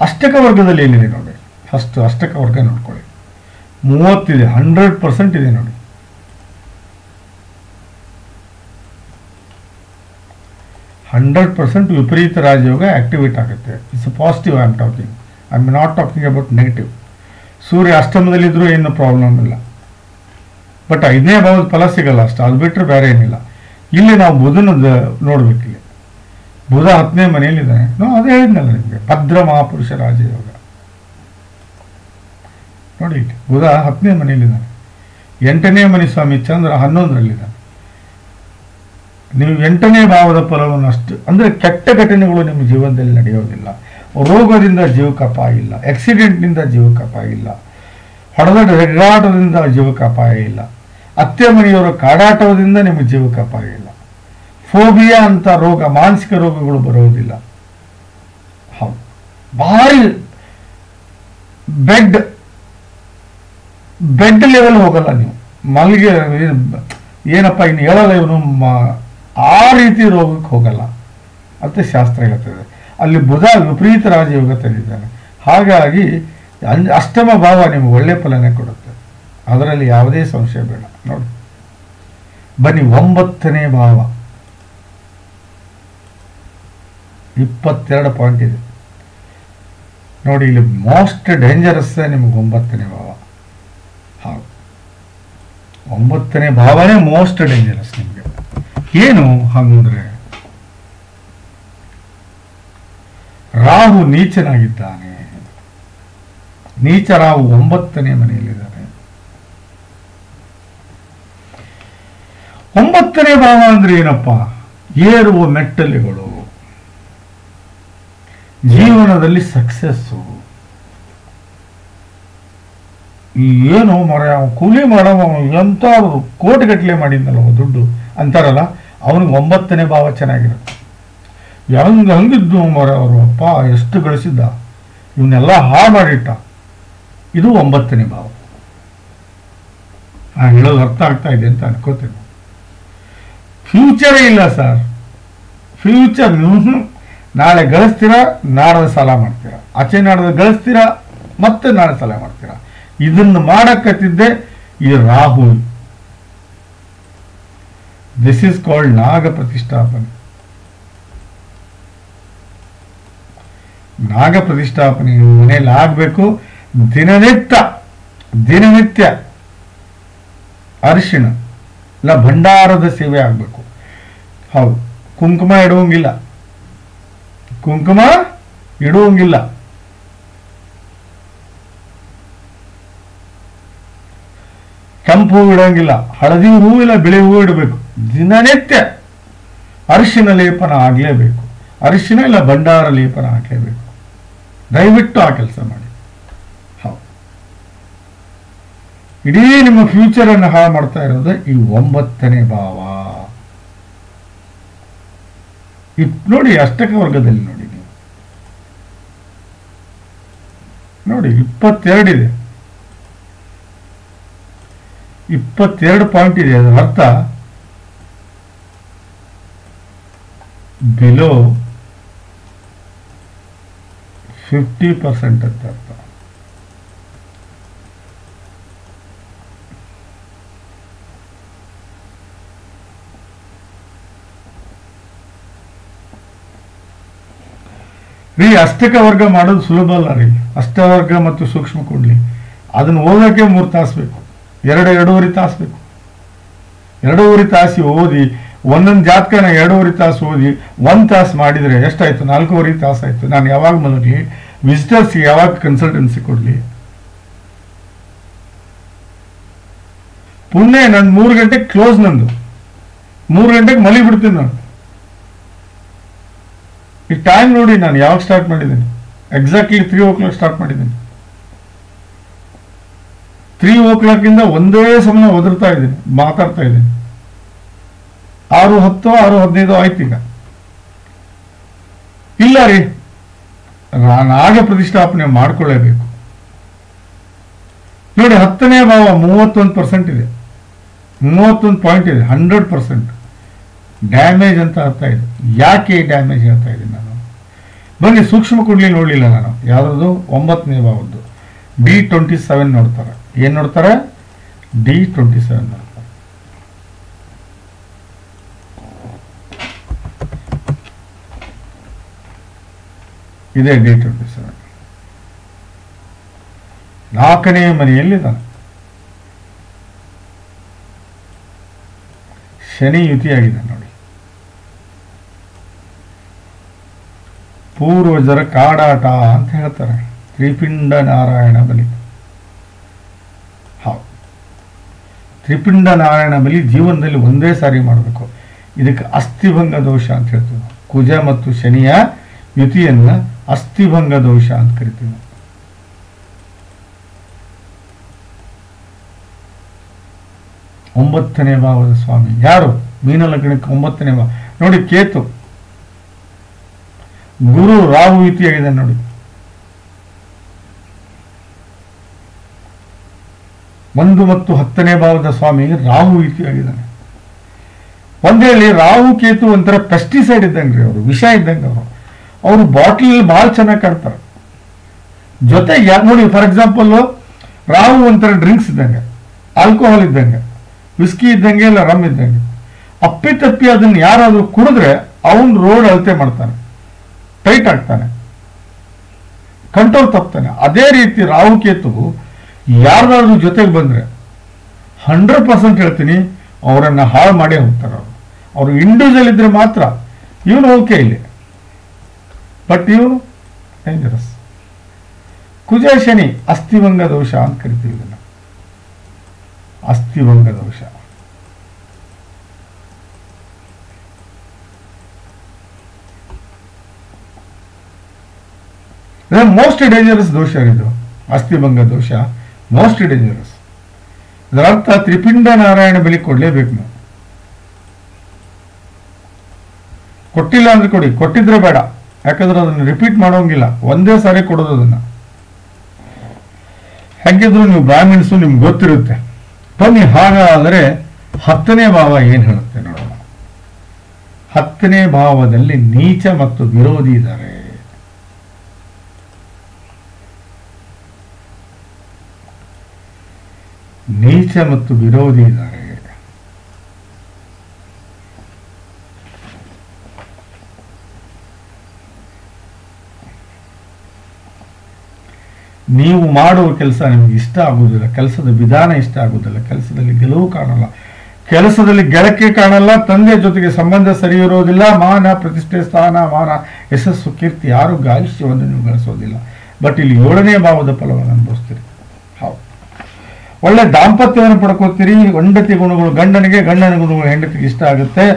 ಅಷ್ಟಕ ವರ್ಗದಲ್ಲಿ ಏನಿದೆ ನೋಡಿ. ಫಸ್ಟ್ ಅಷ್ಟಕ ವರ್ಗ ನೋಡ್ಕೊಳ್ಳಿ. 30 ಇದೆ, 100% ಇದೆ ನೋಡಿ. 100% ವಿಪರೀತ ರಾಜಯೋಗ ಆಕ್ಟಿವೇಟ್ ಆಗುತ್ತೆ. It's positive. I am talking, I am not talking about negative. Surya ಅಷ್ಟಮದಲ್ಲಿದ್ರೂ ಏನು ಪ್ರಾಬ್ಲಮ್ ಇಲ್ಲ, ಬಟ್ 5ನೇ ಭಾವದ ಫಲ ಸಿಗಲ್ಲ ಅಷ್ಟು, ಅದು ಬಿಟ್ಟರೆ ಬೇರೆ ಏನಿಲ್ಲ. ಇಲ್ಲಿ ನಾವು ಬುಧನ ನೋಡ್ಬೇಕಿಲ್ಲ. ಬುಧ 10ನೇ ಮನೆಯಲ್ಲಿದ್ದಾನೆ. ನಾವು ಅದೇ ಹೇಳಿದ್ನಲ್ಲ ನಿಮಗೆ, ಭದ್ರ ಮಹಾಪುರುಷ ರಾಜಯೋಗ ನೋಡಿ. ಬುಧ 10ನೇ ಮನೆಯಲ್ಲಿದ್ದಾನೆ. 8ನೇ ಮನೆ ಸ್ವಾಮಿ ಚಂದ್ರ 11ರಲ್ಲಿದ್ದಾನೆ. ನೀವು 8ನೇ ಭಾವದ ಫಲವನ್ನು ಅಷ್ಟು ಅಂದರೆ ಕೆಟ್ಟ ಘಟನೆಗಳು ನಿಮ್ಮ ಜೀವನದಲ್ಲಿ ನಡೆಯೋದಿಲ್ಲ. ರೋಗದಿಂದ ಜೀವಕ್ಕೆ ಅಪಾಯ ಇಲ್ಲ, ಆಕ್ಸಿಡೆಂಟ್ನಿಂದ ಜೀವಕ್ಕೆ ಅಪಾಯ ಇಲ್ಲ, ಹೊಡೆದ ಹೆಗ್ಗಾಟದಿಂದ ಜೀವಕ್ಕೆ ಅಪಾಯ ಇಲ್ಲ, ಅತ್ತೆ ಮನೆಯವರ ಕಾಡಾಟದಿಂದ ನಿಮಗೆ ಜೀವಕ್ಕೆ ಅಪಾಯ ಇಲ್ಲ. ಫೋಬಿಯಾ ಅಂತ ರೋಗ, ಮಾನಸಿಕ ರೋಗಗಳು ಬರೋದಿಲ್ಲ. ಹೌದು, ಭಾರಿ ಬೆಡ್ ಲೆವೆಲ್ ಹೋಗಲ್ಲ ನೀವು. ಮಲ್ಗೆ ಏನಪ್ಪ ಇನ್ನು ಹೇಳಲ್ಲ ಇವನು, ಆ ರೀತಿ ರೋಗಕ್ಕೆ ಹೋಗಲ್ಲ ಅಂತ ಶಾಸ್ತ್ರ ಹೇಳ್ತದೆ. ಅಲ್ಲಿ ಬುಧ ವಿಪರೀತ ರಾಜಯೋಗ ತಂದಿದ್ದಾನೆ. ಹಾಗಾಗಿ ಅಷ್ಟಮ ಭಾವ ನಿಮ್ಗೆ ಒಳ್ಳೆ ಫಲನೇ ಕೊಡುತ್ತೆ, ಅದರಲ್ಲಿ ಯಾವುದೇ ಸಂಶಯ ಬೇಡ. ನೋಡಿ ಬನ್ನಿ, 9ನೇ ಭಾವ 22 ಪಾಯಿಂಟ್ ಇದೆ ನೋಡಿ. ಇಲ್ಲಿ ಮೋಸ್ಟ್ ಡೇಂಜರಸ್ ನಿಮ್ಗೆ 9ನೇ ಭಾವ. ಹೌದು, 9ನೇ ಭಾವನೇ ಮೋಸ್ಟ್ ಡೇಂಜರಸ್ ನಿಮಗೆ. ಏನು ಹಂಗಂದ್ರೆ, ರಾಹು ನೀಚನಾಗಿದ್ದಾನೆ. ನೀಚ ರಾಹು 9ನೇ ಮನೆಯಲ್ಲಿದ್ದಾನೆ. 9ನೇ ಭಾವ ಅಂದ್ರೆ ಏನಪ್ಪ? ಏರುವ ಮೆಟ್ಟಲುಗಳು, ಜೀವನದಲ್ಲಿ ಸಕ್ಸಸ್ಸು. ಏನು ಮರ ಕೂಲಿ ಮಾಡವ ಎಂತ ಕೋಟಿಗಟ್ಟಲೆ ಮಾಡಿದ್ನಲ್ಲ ದುಡ್ಡು ಅಂತಾರಲ್ಲ, ಅವನಿಗೆ 9ನೇ ಭಾವ ಚೆನ್ನಾಗಿರುತ್ತೆ. ಹಂಗಿದ್ದು ಮರ ಅವರು, ಅಪ್ಪ ಎಷ್ಟು ಗಳಿಸಿದ್ದ, ಇವನ್ನೆಲ್ಲ ಹಾಳು ಮಾಡಿಟ್ಟ. ಇದು 9ನೇ ಭಾವ. ನಾನು ಹೇಳೋದು ಅರ್ಥ ಆಗ್ತಾ ಇದೆ ಅಂತ ಅನ್ಕೋತೇನೆ. ಫ್ಯೂಚರೇ ಇಲ್ಲ ಸರ್. ಫ್ಯೂಚರ್ ನಾಳೆ ಗಳಿಸ್ತೀರಾ, ನಾಳೆ ಸಾಲ ಮಾಡ್ತೀರಾ, ಆಚೆ ನಾಡ್ದು ಗಳಿಸ್ತೀರಾ, ಮತ್ತೆ ನಾಳೆ ಸಾಲ ಮಾಡ್ತೀರಾ. ಇದನ್ನು ಮಾಡಕತ್ತಿದ್ದೆ ಈ ರಾಹು. ದಿಸ್ ಇಸ್ ಕಾಲ್ಡ್ ನಾಗ ಪ್ರತಿಷ್ಠಾಪನೆ. ನಾಗ ಪ್ರತಿಷ್ಠಾಪನೆ ಮನೆಯಲ್ಲಿ ಆಗಬೇಕು. ದಿನನಿತ್ಯ ಅರಿಶಿಣ ಇಲ್ಲ ಭಂಡಾರದ ಸೇವೆ ಆಗಬೇಕು. ಹೌದು, ಕುಂಕುಮ ಇಡುವಂಗಿಲ್ಲ, ಕೆಂಪು ಹೂ ಇಡಂಗಿಲ್ಲ, ಹಳದಿ ಹೂ ಇಲ್ಲ ಬಿಳಿ ಹೂ ಇಡಬೇಕು. ದಿನನಿತ್ಯ ಅರಿಶಿನ ಲೇಪನ ಆಗಲೇಬೇಕು. ಅರಿಶಿನ ಇಲ್ಲ ಭಂಡಾರ ಲೇಪನ ಆಗಲೇಬೇಕು. ದಯವಿಟ್ಟು ಆ ಕೆಲಸ ಮಾಡಿ. ಹೌದು, ಇಡೀ ನಿಮ್ಮ ಫ್ಯೂಚರ್ ಅನ್ನು ಹಾಳು ಮಾಡ್ತಾ ಇರೋದು ಈ 9ನೇ ಭಾವ. ನೋಡಿ, ಅಷ್ಟಕ ವರ್ಗದಲ್ಲಿ ನೋಡಿ ನೀವು ನೋಡಿ 22 ಇದೆ, 22 ಪಾಯಿಂಟ್ ಇದೆ. ಅದರ ಅರ್ಥ ಬಿಲೋ 50% ಅಂತ ಅರ್ಥ. ರೀ ಅಷ್ಟಕ ವರ್ಗ ಮಾಡೋದು ಸುಲಭ ಅಲ್ಲ ರೀ. ಅಷ್ಟವರ್ಗ ಮತ್ತು ಸೂಕ್ಷ್ಮ ಕುಂಡ್ಲಿ ಅದನ್ನು ಓದೋಕೆ 3 ತಾಸು ಬೇಕು, 2.5 ತಾಸು ಬೇಕು. 2.5 ತಾಸು ಓದಿ ಒಂದೊಂದು ಜಾತಕನ 2.5 ತಾಸು ಓದಿ 1 ತಾಸು ಮಾಡಿದರೆ ಎಷ್ಟಾಯ್ತು? 4.5 ತಾಸು ಆಯ್ತು. ನಾನು ಯಾವಾಗ ಮಲಗಲಿ? ವಿಸಿಟರ್ಸ್ಗೆ ಯಾವಾಗ ಕನ್ಸಲ್ಟೆನ್ಸಿ ಕೊಡಲಿ? ಪುಣ್ಯ ನಾನು 3 ಗಂಟೆಗೆ ಕ್ಲೋಸ್, ನಂದು 3 ಗಂಟೆಗೆ ಮಲಗಿಬಿಡ್ತೀನಿ ನಾನು. ಈ ಟೈಮ್ ನೋಡಿ, ನಾನು ಯಾವಾಗ ಸ್ಟಾರ್ಟ್ ಮಾಡಿದ್ದೀನಿ? ಎಕ್ಸಾಕ್ಟ್ಲಿ 3 o'clock ಸ್ಟಾರ್ಟ್ ಮಾಡಿದ್ದೀನಿ. 3 o'clock ಇಂದ ಒಂದೇ ಸಮಯ ಒದರ್ತಾ ಇದ್ದೀನಿ, ಮಾತಾಡ್ತಾ ಇದ್ದೀನಿ. 6:10 6:15 ಆಯ್ತು. ಈಗ ಇಲ್ಲ ರೀ, ನಾಗ ಪ್ರತಿಷ್ಠಾಪನೆ ಮಾಡ್ಕೊಳ್ಳೇಬೇಕು. ನೋಡಿ 10ನೇ ಭಾವ 31% ಇದೆ, 31 ಪಾಯಿಂಟ್ ಇದೆ, 100% ಡ್ಯಾಮೇಜ್ ಅಂತ ಅರ್ಥ ಇದೆ. ಯಾಕೆ ಡ್ಯಾಮೇಜ್ ಹೇಳ್ತಾ ಇದ್ದೀನಿ ನಾನು? ಬನ್ನಿ, ಸೂಕ್ಷ್ಮ ಕುಂಡ್ಲಿ ನೋಡಲಿಲ್ಲ ನಾನು. ಯಾವ್ದು? 9ನೇ ಭಾವದ್ದು D27 ನೋಡ್ತಾರೆ. ಏನ್ ನೋಡ್ತಾರೆ? D27 ನೋಡ್ತಾರೆ. ಇದೇ D27. 4ನೇ ಮನೆಯಲ್ಲಿದ್ದಾನೆ. ಶನಿ ಯುತಿಯಾಗಿದೆ ನೋಡಿ. ಪೂರ್ವಜರ ಕಾಡಾಟ ಅಂತ ಹೇಳ್ತಾರೆ. ತ್ರಿಪಿಂಡ ನಾರಾಯಣ ಬಲಿ. ಹೌದು, ತ್ರಿಪಿಂಡ ನಾರಾಯಣ ಬಲಿ ಜೀವನದಲ್ಲಿ ಒಂದೇ ಸಾರಿ ಮಾಡಬೇಕು. ಇದಕ್ಕೆ ಅಸ್ಥಿಭಂಗ ದೋಷ ಅಂತ ಹೇಳ್ತೀವಿ. ಕುಜ ಮತ್ತು ಶನಿಯ ಯುತಿಯನ್ನ ಅಸ್ಥಿಭಂಗ ದೋಷ ಅಂತ ಕರಿತೀವಿ. ಒಂಬತ್ತನೇ ಭಾವದ ಸ್ವಾಮಿ ಯಾರು? ಮೀನ ಲಗ್ನಕ್ಕೆ 9ನೇ ಭಾವ ನೋಡಿ. ಕೇತು, ಗುರು, ರಾಹು ಯುತಿಯಾಗಿದೆ ನೋಡಿ. ಒಂದು ಮತ್ತು 10ನೇ ಭಾವದ ಸ್ವಾಮಿ ರಾಹು ಯುತಿಯಾಗಿದ್ದಾನೆ. ಒಂದೇಳಿ ರಾಹು ಕೇತು ಒಂಥರ ಪೆಸ್ಟಿಸೈಡ್ ಇದ್ದಂಗ್ರಿ, ಅವರು ವಿಷ ಇದ್ದಂಗೆ. ಅವರು ಬಾಟ್ಲಲ್ಲಿ ಬಹಳ ಚೆನ್ನಾಗಿ ಕಾಡ್ತಾರೆ. ಜೊತೆಗೆ ನೋಡಿ, ಫಾರ್ ಎಕ್ಸಾಂಪಲ್ ರಾಹು ಒಂಥರ ಡ್ರಿಂಕ್ಸ್ ಇದ್ದಂಗೆ, ಆಲ್ಕೋಹಾಲ್ ಇದ್ದಂಗೆ, ವಿಸ್ಕಿ ಇದ್ದಂಗೆ, ಇಲ್ಲ ರಮ್ ಇದ್ದಂಗೆ. ಅಪ್ಪಿತಪ್ಪಿ ಅದನ್ನ ಯಾರಾದ್ರೂ ಕುಡಿದ್ರೆ ಅವನ್ ರೋಡ್ ಅಳತೆ ಮಾಡ್ತಾನೆ, ಟೈಟ್ ಆಗ್ತಾನೆ, ಕಂಟ್ರೋಲ್ ತಪ್ತಾನೆ. ಅದೇ ರೀತಿ ರಾಹುಕೇತು ಯಾರ್ದಾದ್ರೂ ಜೊತೆಗೆ ಬಂದ್ರೆ 100% ಹೇಳ್ತೀನಿ ಅವರನ್ನ ಹಾಳು ಮಾಡೇ ಹೋಗ್ತಾರೆ. ಅವರು ಇಂಡಿವಿಜುವಲ್ ಇದ್ರೆ ಮಾತ್ರ ಇವನು ಓಕೆ ಇಲ್ಲಿ, ಬಟ್ ಇವನು ಡೇಂಜರಸ್. ಕುಜ ಶನಿ ಅಸ್ಥಿಭಂಗ ದೋಷ ಅಂತ ಕರಿತೀವಿ ಇದನ್ನ. ಅಸ್ಥಿಭಂಗ ದೋಷ. ಮೋಸ್ಟ್ ಡೇಂಜರಸ್ ದೋಷ ಇದು. ಅಸ್ಥಿಭಂಗ ದೋಷ ಮೋಸ್ಟ್ ಡೇಂಜರಸ್. ಇದರ ಅರ್ಥ ತ್ರಿಪಿಂಡ ನಾರಾಯಣ ಬಲಿ ಕೊಡ್ಲೇಬೇಕು ನಾವು. ಕೊಟ್ಟಿಲ್ಲ ಅಂದ್ರೆ ಕೊಡಿ, ಕೊಟ್ಟಿದ್ರೆ ಬೇಡ. ಯಾಕಂದ್ರೆ ಅದನ್ನು ರಿಪೀಟ್ ಮಾಡೋಂಗಿಲ್ಲ, ಒಂದೇ ಸಾರಿ ಕೊಡೋದು ಅದನ್ನ. ಹೇಗಿದ್ರು ನೀವು ಬ್ರಾಹ್ಮಿಣ್ಸು, ನಿಮ್ಗೆ ಗೊತ್ತಿರುತ್ತೆ. ಬನ್ನಿ, ಹಾಗಾದರೆ 10ನೇ ಭಾವ ಏನ್ ಹೇಳುತ್ತೆ ನೋಡೋಣ. 10ನೇ ಭಾವದಲ್ಲಿ ನೀಚ ಮತ್ತು ವಿರೋಧಿ ಇದ್ದಾರೆ. ನೀಚ ಮತ್ತು ವಿರೋಧಿ ಇದ್ದಾರೆ. ನೀವು ಮಾಡುವ ಕೆಲಸ ನಿಮಗೆ ಇಷ್ಟ ಆಗುವುದಿಲ್ಲ, ಕೆಲಸದ ವಿಧಾನ ಇಷ್ಟ ಆಗುವುದಿಲ್ಲ, ಕೆಲಸದಲ್ಲಿ ಗೆಲುವು ಕಾಣಲ್ಲ, ಕೆಲಸದಲ್ಲಿ ಗೆಳಕೆ ಕಾಣಲ್ಲ, ತಂದೆ ಜೊತೆಗೆ ಸಂಬಂಧ ಸರಿ ಇರೋದಿಲ್ಲ, ಮಾನ ಪ್ರತಿಷ್ಠೆ, ಸ್ಥಾನ ಮಾನ ಯಶಸ್ಸು ಕೀರ್ತಿ ಆರೋಗ್ಯ ಆಯುಷ್ಯವನ್ನು ನೀವು ಗಳಿಸೋದಿಲ್ಲ. ಬಟ್ ಇಲ್ಲಿ 7ನೇ ಭಾವದ ಫಲವನ್ನು ಅನುಭವಿಸ್ತೀರಿ. ಹೌದು, ಒಳ್ಳೆ ದಾಂಪತ್ಯವನ್ನು ಪಡ್ಕೋತೀರಿ. ಹೆಂಡತಿ ಗುಣಗಳು ಗಂಡನಿಗೆ, ಗಂಡನ ಗುಣಗಳು ಹೆಂಡತಿಗೆ ಇಷ್ಟ ಆಗುತ್ತೆ.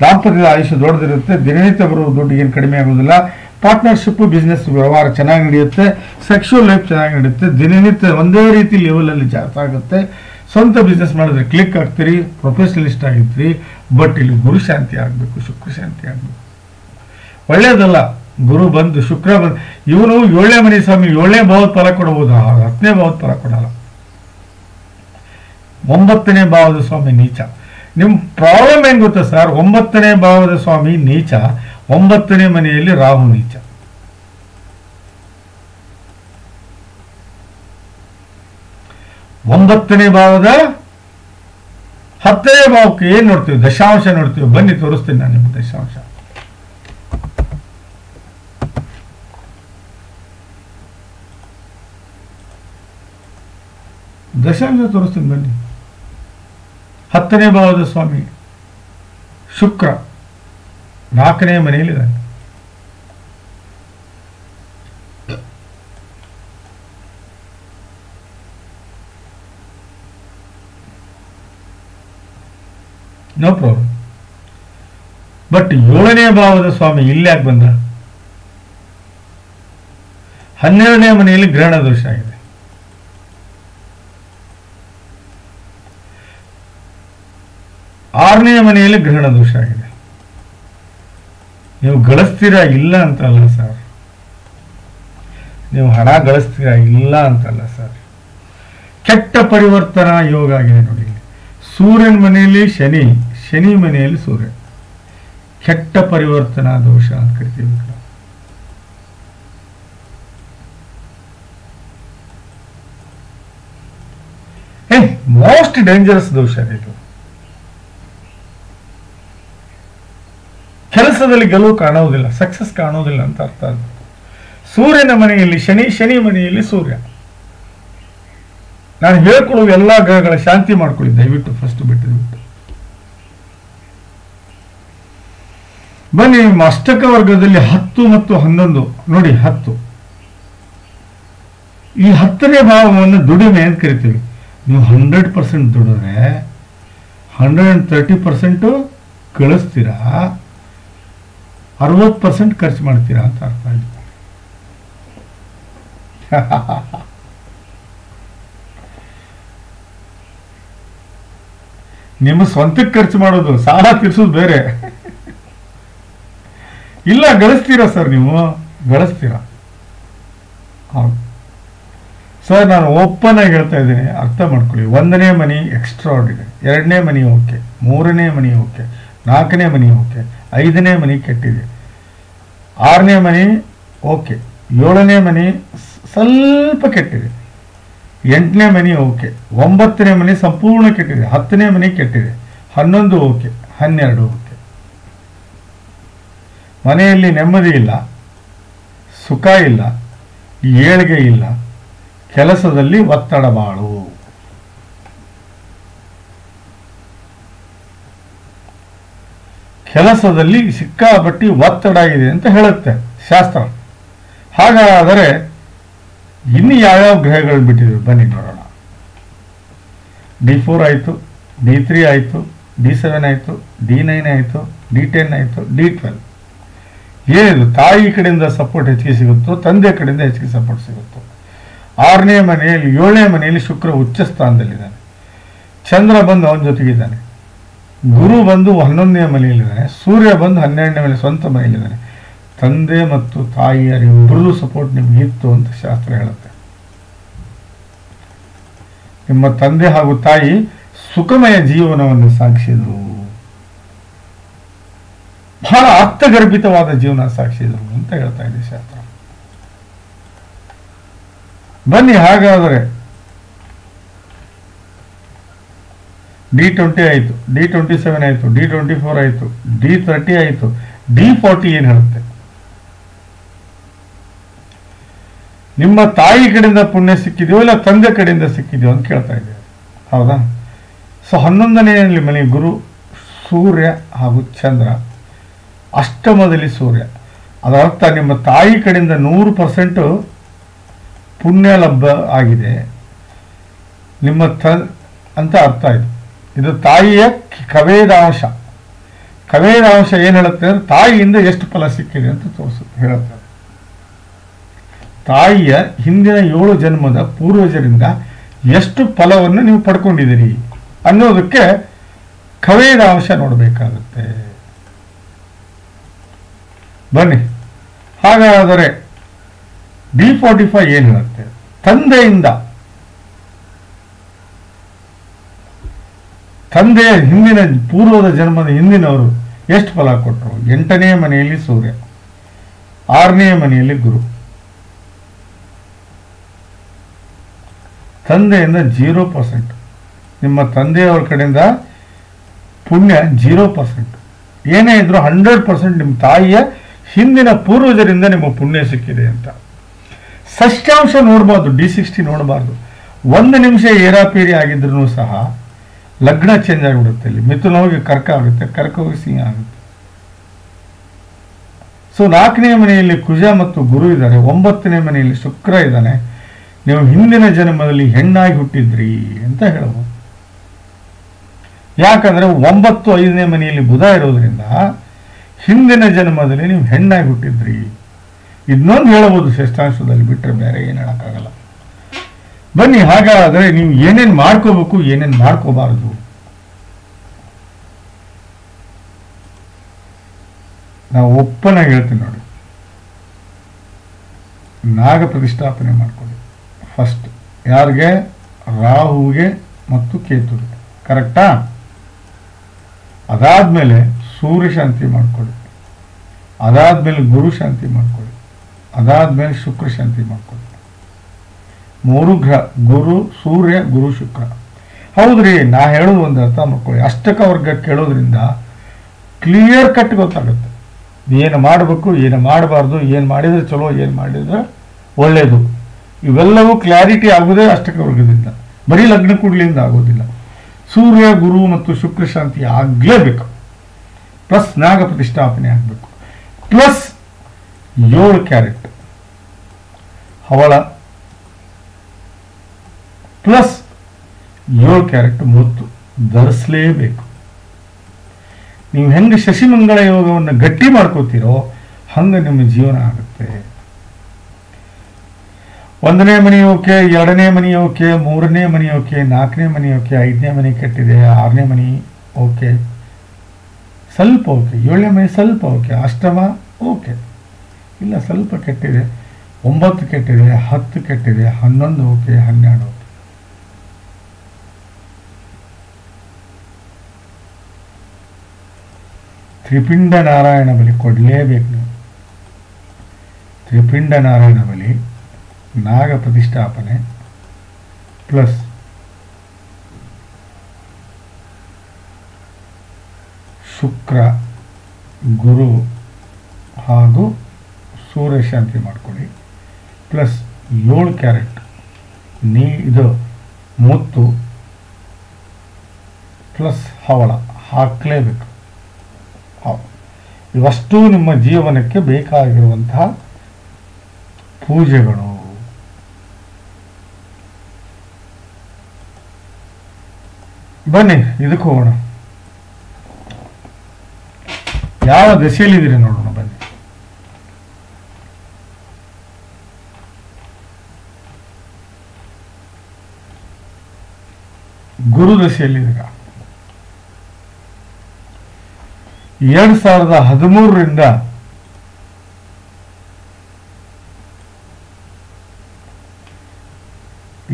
ದಾಂಪತ್ಯದ ಆಯುಷ್ಯ ದೊಡ್ಡದಿರುತ್ತೆ. ದಿನನಿತ್ಯ ಬರುವ ದುಡ್ಡು ಏನು ಕಡಿಮೆ ಆಗೋದಿಲ್ಲ. ಪಾರ್ಟ್ನರ್ಶಿಪ್, ಬಿಸ್ನೆಸ್ ವ್ಯವಹಾರ ಚೆನ್ನಾಗಿ ನಡೆಯುತ್ತೆ. ಸೆಕ್ಷುವಲ್ ಲೈಫ್ ಚೆನ್ನಾಗಿ ನಡೆಯುತ್ತೆ. ದಿನನಿತ್ಯ ಒಂದೇ ರೀತಿ ಲೆವೆಲಲ್ಲಿ ಜಾಸ್ತಿ ಆಗುತ್ತೆ. ಸ್ವಂತ ಬಿಸ್ನೆಸ್ ಮಾಡಿದ್ರೆ ಕ್ಲಿಕ್ ಆಗ್ತೀರಿ, ಪ್ರೊಫೆಷನಲಿಸ್ಟ್ ಆಗಿರ್ತೀರಿ. ಬಟ್ ಇಲ್ಲಿ ಗುರು ಶಾಂತಿ ಆಗಬೇಕು, ಶುಕ್ರ ಶಾಂತಿ ಆಗಬೇಕು. ಒಳ್ಳೇದಲ್ಲ ಗುರು ಬಂದು ಶುಕ್ರ ಬಂದು, ಇವನು 7ನೇ ಮನೆ ಸ್ವಾಮಿ 7ನೇ ಭಾವದ ಫಲ ಕೊಡಬಹುದು, 10ನೇ ಭಾವದ ಫಲ ಕೊಡಲ್ಲ. 9ನೇ ಭಾವದ ಸ್ವಾಮಿ ನೀಚ. ನಿಮ್ ಪ್ರಾಬ್ಲಮ್ ಏನ್ ಗೊತ್ತಾ ಸರ್? 9ನೇ ಭಾವದ ಸ್ವಾಮಿ ನೀಚ, 9ನೇ ಮನೆಯಲ್ಲಿ ರಾಹು ನೀಚ. 9ನೇ ಭಾವದ 10ನೇ ಭಾವಕ್ಕೆ ಏನ್ ನೋಡ್ತೀವಿ? ದಶಾಂಶ ನೋಡ್ತೀವಿ. ಬನ್ನಿ ತೋರಿಸ್ತೀನಿ ನಾನು ನಿಮ್ಗೆ ದಶಾಂಶ. ದಶಾಂಶ ತೋರಿಸ್ತೀನಿ ಬನ್ನಿ. 10ನೇ ಭಾವದ ಸ್ವಾಮಿ ಶುಕ್ರ 4ನೇ ಮನೆಯಲ್ಲಿದ್ದಾನೆ. No problem. ಬಟ್ 7ನೇ ಭಾವದ ಸ್ವಾಮಿ ಇಲ್ಲಿ ಯಾಕೆ ಬಂದ? 12ನೇ ಮನೆಯಲ್ಲಿ ಗ್ರಹಣ ದೋಷ ಆಗಿದೆ. ಆರನೇ ಮನೆಯಲ್ಲಿ ಗ್ರಹಣ ದೋಷ ಆಗಿದೆ. ನೀವು ಗಳಿಸ್ತೀರಾ ಇಲ್ಲ ಅಂತಲ್ಲ ಸರ್, ನೀವು ಹಣ ಗಳಿಸ್ತೀರಾ ಇಲ್ಲ ಅಂತಲ್ಲ ಸರ್. ಕೆಟ್ಟ ಪರಿವರ್ತನಾ ಯೋಗ ಆಗಿದೆ ನೋಡಿ. ಸೂರ್ಯನ ಮನೆಯಲ್ಲಿ ಶನಿ, ಶನಿ ಮನೆಯಲ್ಲಿ ಸೂರ್ಯ. ಕೆಟ್ಟ ಪರಿವರ್ತನಾ ದೋಷ ಅಂತ ಕರಿತೀವಿ. ಮೋಸ್ಟ್ ಡೇಂಜರಸ್ ದೋಷ ಇದು. ಕೆಲಸದಲ್ಲಿ ಗೆಲುವು ಕಾಣುವುದಿಲ್ಲ, ಸಕ್ಸಸ್ ಕಾಣುವುದಿಲ್ಲ ಅಂತ ಅರ್ಥ. ಅದು ಸೂರ್ಯನ ಮನೆಯಲ್ಲಿ ಶನಿ, ಶನಿ ಮನೆಯಲ್ಲಿ ಸೂರ್ಯ. ನಾನು ಹೇಳ್ಕೊಳ್ಳುವ ಎಲ್ಲಾ ಗ್ರಹಗಳ ಶಾಂತಿ ಮಾಡ್ಕೊಳ್ಳಿ ದಯವಿಟ್ಟು, ಫಸ್ಟ್ ಬಿಟ್ಟು. ಬನ್ನಿ, ನಿಮ್ಮ ಅಷ್ಟಕ ವರ್ಗದಲ್ಲಿ 10 ಮತ್ತು 11 ನೋಡಿ. 10 ಈ 10ನೇ ಭಾವವನ್ನು ದುಡಿಮೆ ಅಂತ ಕರಿತೀವಿ. ನೀವು 100% ದುಡಿದ್ರೆ 130% ಗಳಿಸ್ತೀರಾ, 60% ಖರ್ಚು ಮಾಡ್ತೀರಾ ಅಂತ ಅರ್ಥ ಆಯ್ತು. ನಿಮ್ಮ ಸ್ವಂತಕ್ಕೆ ಖರ್ಚು ಮಾಡೋದು, ಸಾಲ ತೀರ್ಸೋದು ಬೇರೆ. ಇಲ್ಲ, ಗಳಿಸ್ತೀರಾ ಸರ್, ನೀವು ಗಳಿಸ್ತೀರಾ. ಹೌದು ಸರ್, ನಾನು ಓಪನ್ ಆಗಿ ಹೇಳ್ತಾ ಇದ್ದೀನಿ, ಅರ್ಥ ಮಾಡ್ಕೊಳ್ಳಿ. 1ನೇ ಮನಿ ಎಕ್ಸ್ಟ್ರಾ ಆರ್ಡಿನರಿ, 2ನೇ ಮನಿ ಓಕೆ, 3ನೇ ಮನಿ ಓಕೆ, 4ನೇ ಮನಿ ಓಕೆ, 5ನೇ ಮನಿ ಕೆಟ್ಟಿದೆ, 6ನೇ ಮನಿ ಓಕೆ, 7ನೇ ಮನಿ ಸ್ವಲ್ಪ ಕೆಟ್ಟಿದೆ, 8ನೇ ಮನಿ ಓಕೆ, 9ನೇ ಮನಿ ಸಂಪೂರ್ಣ ಕೆಟ್ಟಿದೆ, 10ನೇ ಮನಿ ಕೆಟ್ಟಿದೆ, 11 ಓಕೆ, 12 ಓಕೆ. ಮನೆಯಲ್ಲಿ ನೆಮ್ಮದಿ ಇಲ್ಲ, ಸುಖ ಇಲ್ಲ, ಏಳಿಗೆ ಇಲ್ಲ, ಕೆಲಸದಲ್ಲಿ ಒತ್ತಡ ಬಾಳು. ಕೆಲಸದಲ್ಲಿ ಸಿಕ್ಕಾಪಟ್ಟಿ ಒತ್ತಡ ಇದೆ ಅಂತ ಹೇಳುತ್ತೆ ಶಾಸ್ತ್ರ. ಹಾಗಾದರೆ ಇನ್ನು ಯಾವ್ಯಾವ ಗ್ರಹಗಳು ಬಿಟ್ಟಿದ್ರು ಬನ್ನಿ ನೋಡೋಣ. D4 ಆಯಿತು, D3 ಆಯಿತು, D7 ಆಯಿತು, D9 ಆಯಿತು, D10 ಆಯಿತು, D12. ಏನಿದು? ತಾಯಿ ಕಡೆಯಿಂದ ಸಪೋರ್ಟ್ ಹೆಚ್ಚಿಗೆ ಸಿಗುತ್ತೋ, ತಂದೆ ಕಡೆಯಿಂದ ಹೆಚ್ಚಿಗೆ ಸಪೋರ್ಟ್ ಸಿಗುತ್ತೋ. 6ನೇ ಮನೆಯಲ್ಲಿ 7ನೇ ಮನೆಯಲ್ಲಿ ಶುಕ್ರ ಉಚ್ಚ ಸ್ಥಾನದಲ್ಲಿದ್ದಾನೆ, ಚಂದ್ರ ಬಂದು ಅವನ ಜೊತೆಗಿದ್ದಾನೆ, ಗುರು ಬಂದು 11ನೇ ಮನೆಯಲ್ಲಿದ್ದಾನೆ, ಸೂರ್ಯ ಬಂದು 12ನೇ ಮನೆ ಸ್ವಂತ ಮನೆಯಲ್ಲಿದ್ದಾನೆ. ತಂದೆ ಮತ್ತು ತಾಯಿಯರ ಇಬ್ಬರದು ಸಪೋರ್ಟ್ ನಿಮ್ಗೆ ಇತ್ತು ಅಂತ ಶಾಸ್ತ್ರ ಹೇಳುತ್ತೆ. ನಿಮ್ಮ ತಂದೆ ಹಾಗೂ ತಾಯಿ ಸುಖಮಯ ಜೀವನವನ್ನು ಸಾಗಿಸಿದರು, ಬಹಳ ಅರ್ಥಗರ್ಭಿತವಾದ ಜೀವನ ಸಾಗಿಸಿದರು ಅಂತ ಹೇಳ್ತಾ ಇದೆ ಶಾಸ್ತ್ರ. ಬನ್ನಿ, ಹಾಗಾದರೆ D20 ಆಯಿತು, D27 ಆಯಿತು, D24 ಆಯಿತು, D30 ಆಯಿತು, D40 ಏನು ಹೇಳುತ್ತೆ? ನಿಮ್ಮ ತಾಯಿ ಕಡೆಯಿಂದ ಪುಣ್ಯ ಸಿಕ್ಕಿದೆಯೋ ಇಲ್ಲ ತಂದೆ ಕಡೆಯಿಂದ ಸಿಕ್ಕಿದೆಯೋ ಅಂತ ಕೇಳ್ತಾ ಇದ್ದೇವೆ, ಹೌದಾ? ಸೊ 11ನೇ ಮನೆ ಗುರು, ಸೂರ್ಯ ಹಾಗೂ ಚಂದ್ರ, ಅಷ್ಟಮದಲ್ಲಿ ಸೂರ್ಯ. ಅದರ್ಥ ನಿಮ್ಮ ತಾಯಿ ಕಡೆಯಿಂದ 100% ಪುಣ್ಯ ಲಭ್ಯ ಆಗಿದೆ ನಿಮ್ಮ ಅಂತ ಅರ್ಥ ಆಯಿತು. ಇದು ತಾಯಿಯ ಕವೇದಾಂಶ. ಕವೇದಾಂಶ ಏನು ಹೇಳುತ್ತೆ ಅಂದ್ರೆ ತಾಯಿಯಿಂದ ಎಷ್ಟು ಫಲ ಸಿಕ್ಕಿದೆ ಅಂತ ಹೇಳುತ್ತೆ. ತಾಯಿಯ ಹಿಂದಿನ 7 ಜನ್ಮದ ಪೂರ್ವಜರಿಂದ ಎಷ್ಟು ಫಲವನ್ನು ನೀವು ಪಡ್ಕೊಂಡಿದ್ದೀರಿ ಅನ್ನೋದಕ್ಕೆ ಕವೇದಾಂಶ ನೋಡಬೇಕಾಗುತ್ತೆ. ಬನ್ನಿ, ಹಾಗಾದರೆ D45 ಏನು ಹೇಳುತ್ತೆ? ತಂದೆಯ ಹಿಂದಿನ ಪೂರ್ವದ ಜನ್ಮದ ಹಿಂದಿನವರು ಎಷ್ಟು ಫಲ ಕೊಟ್ಟರು? 8ನೇ ಮನೆಯಲ್ಲಿ ಸೂರ್ಯ, 6ನೇ ಮನೆಯಲ್ಲಿ ಗುರು, ತಂದೆಯಿಂದ 0%. ನಿಮ್ಮ ತಂದೆಯವರ ಕಡೆಯಿಂದ ಪುಣ್ಯ 0%. ಏನೇ ಇದ್ರೂ 100% ನಿಮ್ಮ ತಾಯಿಯ ಹಿಂದಿನ ಪೂರ್ವಜರಿಂದ ನಿಮ್ಮ ಪುಣ್ಯ ಸಿಕ್ಕಿದೆ ಅಂತ. ಷಷ್ಠಾಂಶ ನೋಡಬಾರ್ದು, D60 ನೋಡಬಾರ್ದು. 1 ನಿಮಿಷ ಏರಾಪೇರಿ ಆಗಿದ್ರು ಸಹ ಲಗ್ನ ಚೇಂಜ್ ಆಗಿಬಿಡುತ್ತೆ. ಇಲ್ಲಿ ಮಿಥುನ ಹೋಗಿ ಕರ್ಕ ಆಗುತ್ತೆ, ಕರ್ಕ ಹೋಗಿ ಸಿಂಹ ಆಗುತ್ತೆ. ಸೊ 4ನೇ ಮನೆಯಲ್ಲಿ ಕುಜ ಮತ್ತು ಗುರು ಇದ್ದಾರೆ, 9ನೇ ಮನೆಯಲ್ಲಿ ಶುಕ್ರ ಇದ್ದಾನೆ. ನೀವು ಹಿಂದಿನ ಜನ್ಮದಲ್ಲಿ ಹೆಣ್ಣಾಗಿ ಹುಟ್ಟಿದ್ರಿ ಅಂತ ಹೇಳಬಹುದು. ಯಾಕಂದ್ರೆ 9, 5ನೇ ಮನೆಯಲ್ಲಿ ಬುಧ ಇರೋದ್ರಿಂದ ಹಿಂದಿನ ಜನ್ಮದಲ್ಲಿ ನೀವು ಹೆಣ್ಣಾಗಿ ಹುಟ್ಟಿದ್ರಿ. ಇದನ್ನೊಂದು ಹೇಳಬಹುದು ಶ್ರೇಷ್ಠಾಂಶದಲ್ಲಿ, ಬಿಟ್ಟರೆ ಬೇರೆ ಏನು ಹೇಳಕ್ಕಾಗಲ್ಲ. ಬನ್ನಿ, ಹಾಗಾದ್ರೆ ನೀವು ಏನೇನು ಮಾಡ್ಕೋಬೇಕು, ಏನೇನು ಮಾಡ್ಕೋಬಾರದು. ನಾವು ಒಪ್ಪನಾಗಿ ಹೇಳ್ತೀನಿ ನೋಡಿ. ನಾಗ ಪ್ರತಿಷ್ಠಾಪನೆ ಮಾಡ್ಕೊಳ್ಳಿ ಫಸ್ಟ್. ಯಾರಿಗೆ? ರಾಹುಗೆ ಮತ್ತು ಕೇತುಗೆ. ಕರೆಕ್ಟಾ? ಅದಾದ್ಮೇಲೆ ಸೂರ್ಯ ಶಾಂತಿ ಮಾಡ್ಕೊಳ್ಳಿ, ಅದಾದ್ಮೇಲೆ ಗುರು ಶಾಂತಿ ಮಾಡ್ಕೊಳ್ಳಿ, ಅದಾದ್ಮೇಲೆ ಶುಕ್ರ ಶಾಂತಿ ಮಾಡ್ಕೊಳ್ಳಿ. 3 ಗ್ರಹ, ಗುರು, ಸೂರ್ಯ, ಗುರು, ಶುಕ್ರ. ಹೌದ್ರಿ, ನಾ ಹೇಳೋದು ಒಂದು ಅರ್ಥ ಮಾಡ್ಕೊಳ್ಳಿ. ಅಷ್ಟಕ ವರ್ಗ ಕೇಳೋದ್ರಿಂದ ಕ್ಲಿಯರ್ ಕಟ್ ಗೊತ್ತಾಗುತ್ತೆ ಏನು ಮಾಡಬೇಕು, ಏನು ಮಾಡಬಾರ್ದು, ಏನು ಮಾಡಿದ್ರೆ ಚಲೋ, ಏನು ಮಾಡಿದ್ರೆ ಒಳ್ಳೆಯದು. ಇವೆಲ್ಲವೂ ಕ್ಲಾರಿಟಿ ಆಗೋದೇ ಅಷ್ಟಕ ವರ್ಗದಿಂದ, ಬರೀ ಲಗ್ನ ಕೂಡಲಿಂದ ಆಗೋದಿಲ್ಲ. ಸೂರ್ಯ, ಗುರು ಮತ್ತು ಶುಕ್ರ ಶಾಂತಿ ಆಗಲೇಬೇಕು. ಪ್ಲಸ್ ನಾಗ ಪ್ರತಿಷ್ಠಾಪನೆ ಆಗಬೇಕು. ಪ್ಲಸ್ 7 ಕ್ಯಾರೆಟ್ ಹವಳ, ಪ್ಲಸ್ 7 ಕ್ಯಾರೆಟ್ ಮುತ್ತು ಧರಿಸಲೇಬೇಕು. ನೀವು ಹೆಂಗೆ ಶಶಿಮಂಗಳ ಯೋಗವನ್ನು ಗಟ್ಟಿ ಮಾಡ್ಕೋತೀರೋ ಹಂಗೆ ನಿಮ್ಮ ಜೀವನ ಆಗುತ್ತೆ. 1ನೇ ಮನೆ ಓಕೆ, 2ನೇ ಮನೆ ಓಕೆ, 3ನೇ ಮನೆ ಓಕೆ, 4ನೇ ಮನೆ ಓಕೆ, 5ನೇ ಮನೆ ಕೆಟ್ಟಿದೆ, 6ನೇ ಮನೆ ಓಕೆ, ಸ್ವಲ್ಪ ಓಕೆ, 7ನೇ ಮನೆ ಸ್ವಲ್ಪ ಓಕೆ, ಅಷ್ಟಮ ಓಕೆ, ಇಲ್ಲ ಸ್ವಲ್ಪ ಕೆಟ್ಟಿದೆ, 9 ಕೆಟ್ಟಿದೆ, 10 ಕೆಟ್ಟಿದೆ, 11 ಓಕೆ, 12 ಓಕೆ. ತ್ರಿಪಿಂಡ ನಾರಾಯಣ ಬಲಿ ಕೊಡಲೇಬೇಕು ನೀವು. ತ್ರಿಪಿಂಡ ನಾರಾಯಣ ಬಲಿ, ನಾಗ ಪ್ರತಿಷ್ಠಾಪನೆ ಪ್ಲಸ್ ಶುಕ್ರ, ಗುರು ಹಾಗೂ ಸೂರ್ಯ ಶಾಂತಿ ಮಾಡ್ಕೊಳ್ಳಿ. ಪ್ಲಸ್ 7 ಕ್ಯಾರೆಟ್ ಇದು ಮುತ್ತು ಪ್ಲಸ್ ಹವಳ ಹಾಕಲೇಬೇಕು. ಇವಷ್ಟು ನಿಮ್ಮ ಜೀವನಕ್ಕೆ ಬೇಕಾಗಿರುವಂತಹ ಪೂಜೆಗಳು. ಬನ್ನಿ ಇದಕ್ಕೆ ಹೋಗೋಣ. ಯಾವ ದಶೆಯಲ್ಲಿದ್ದೀರಿ ನೋಡೋಣ ಬನ್ನಿ. ಗುರು ದಶೆಯಲ್ಲಿದ್ದೀರ. 2013ರಿಂದ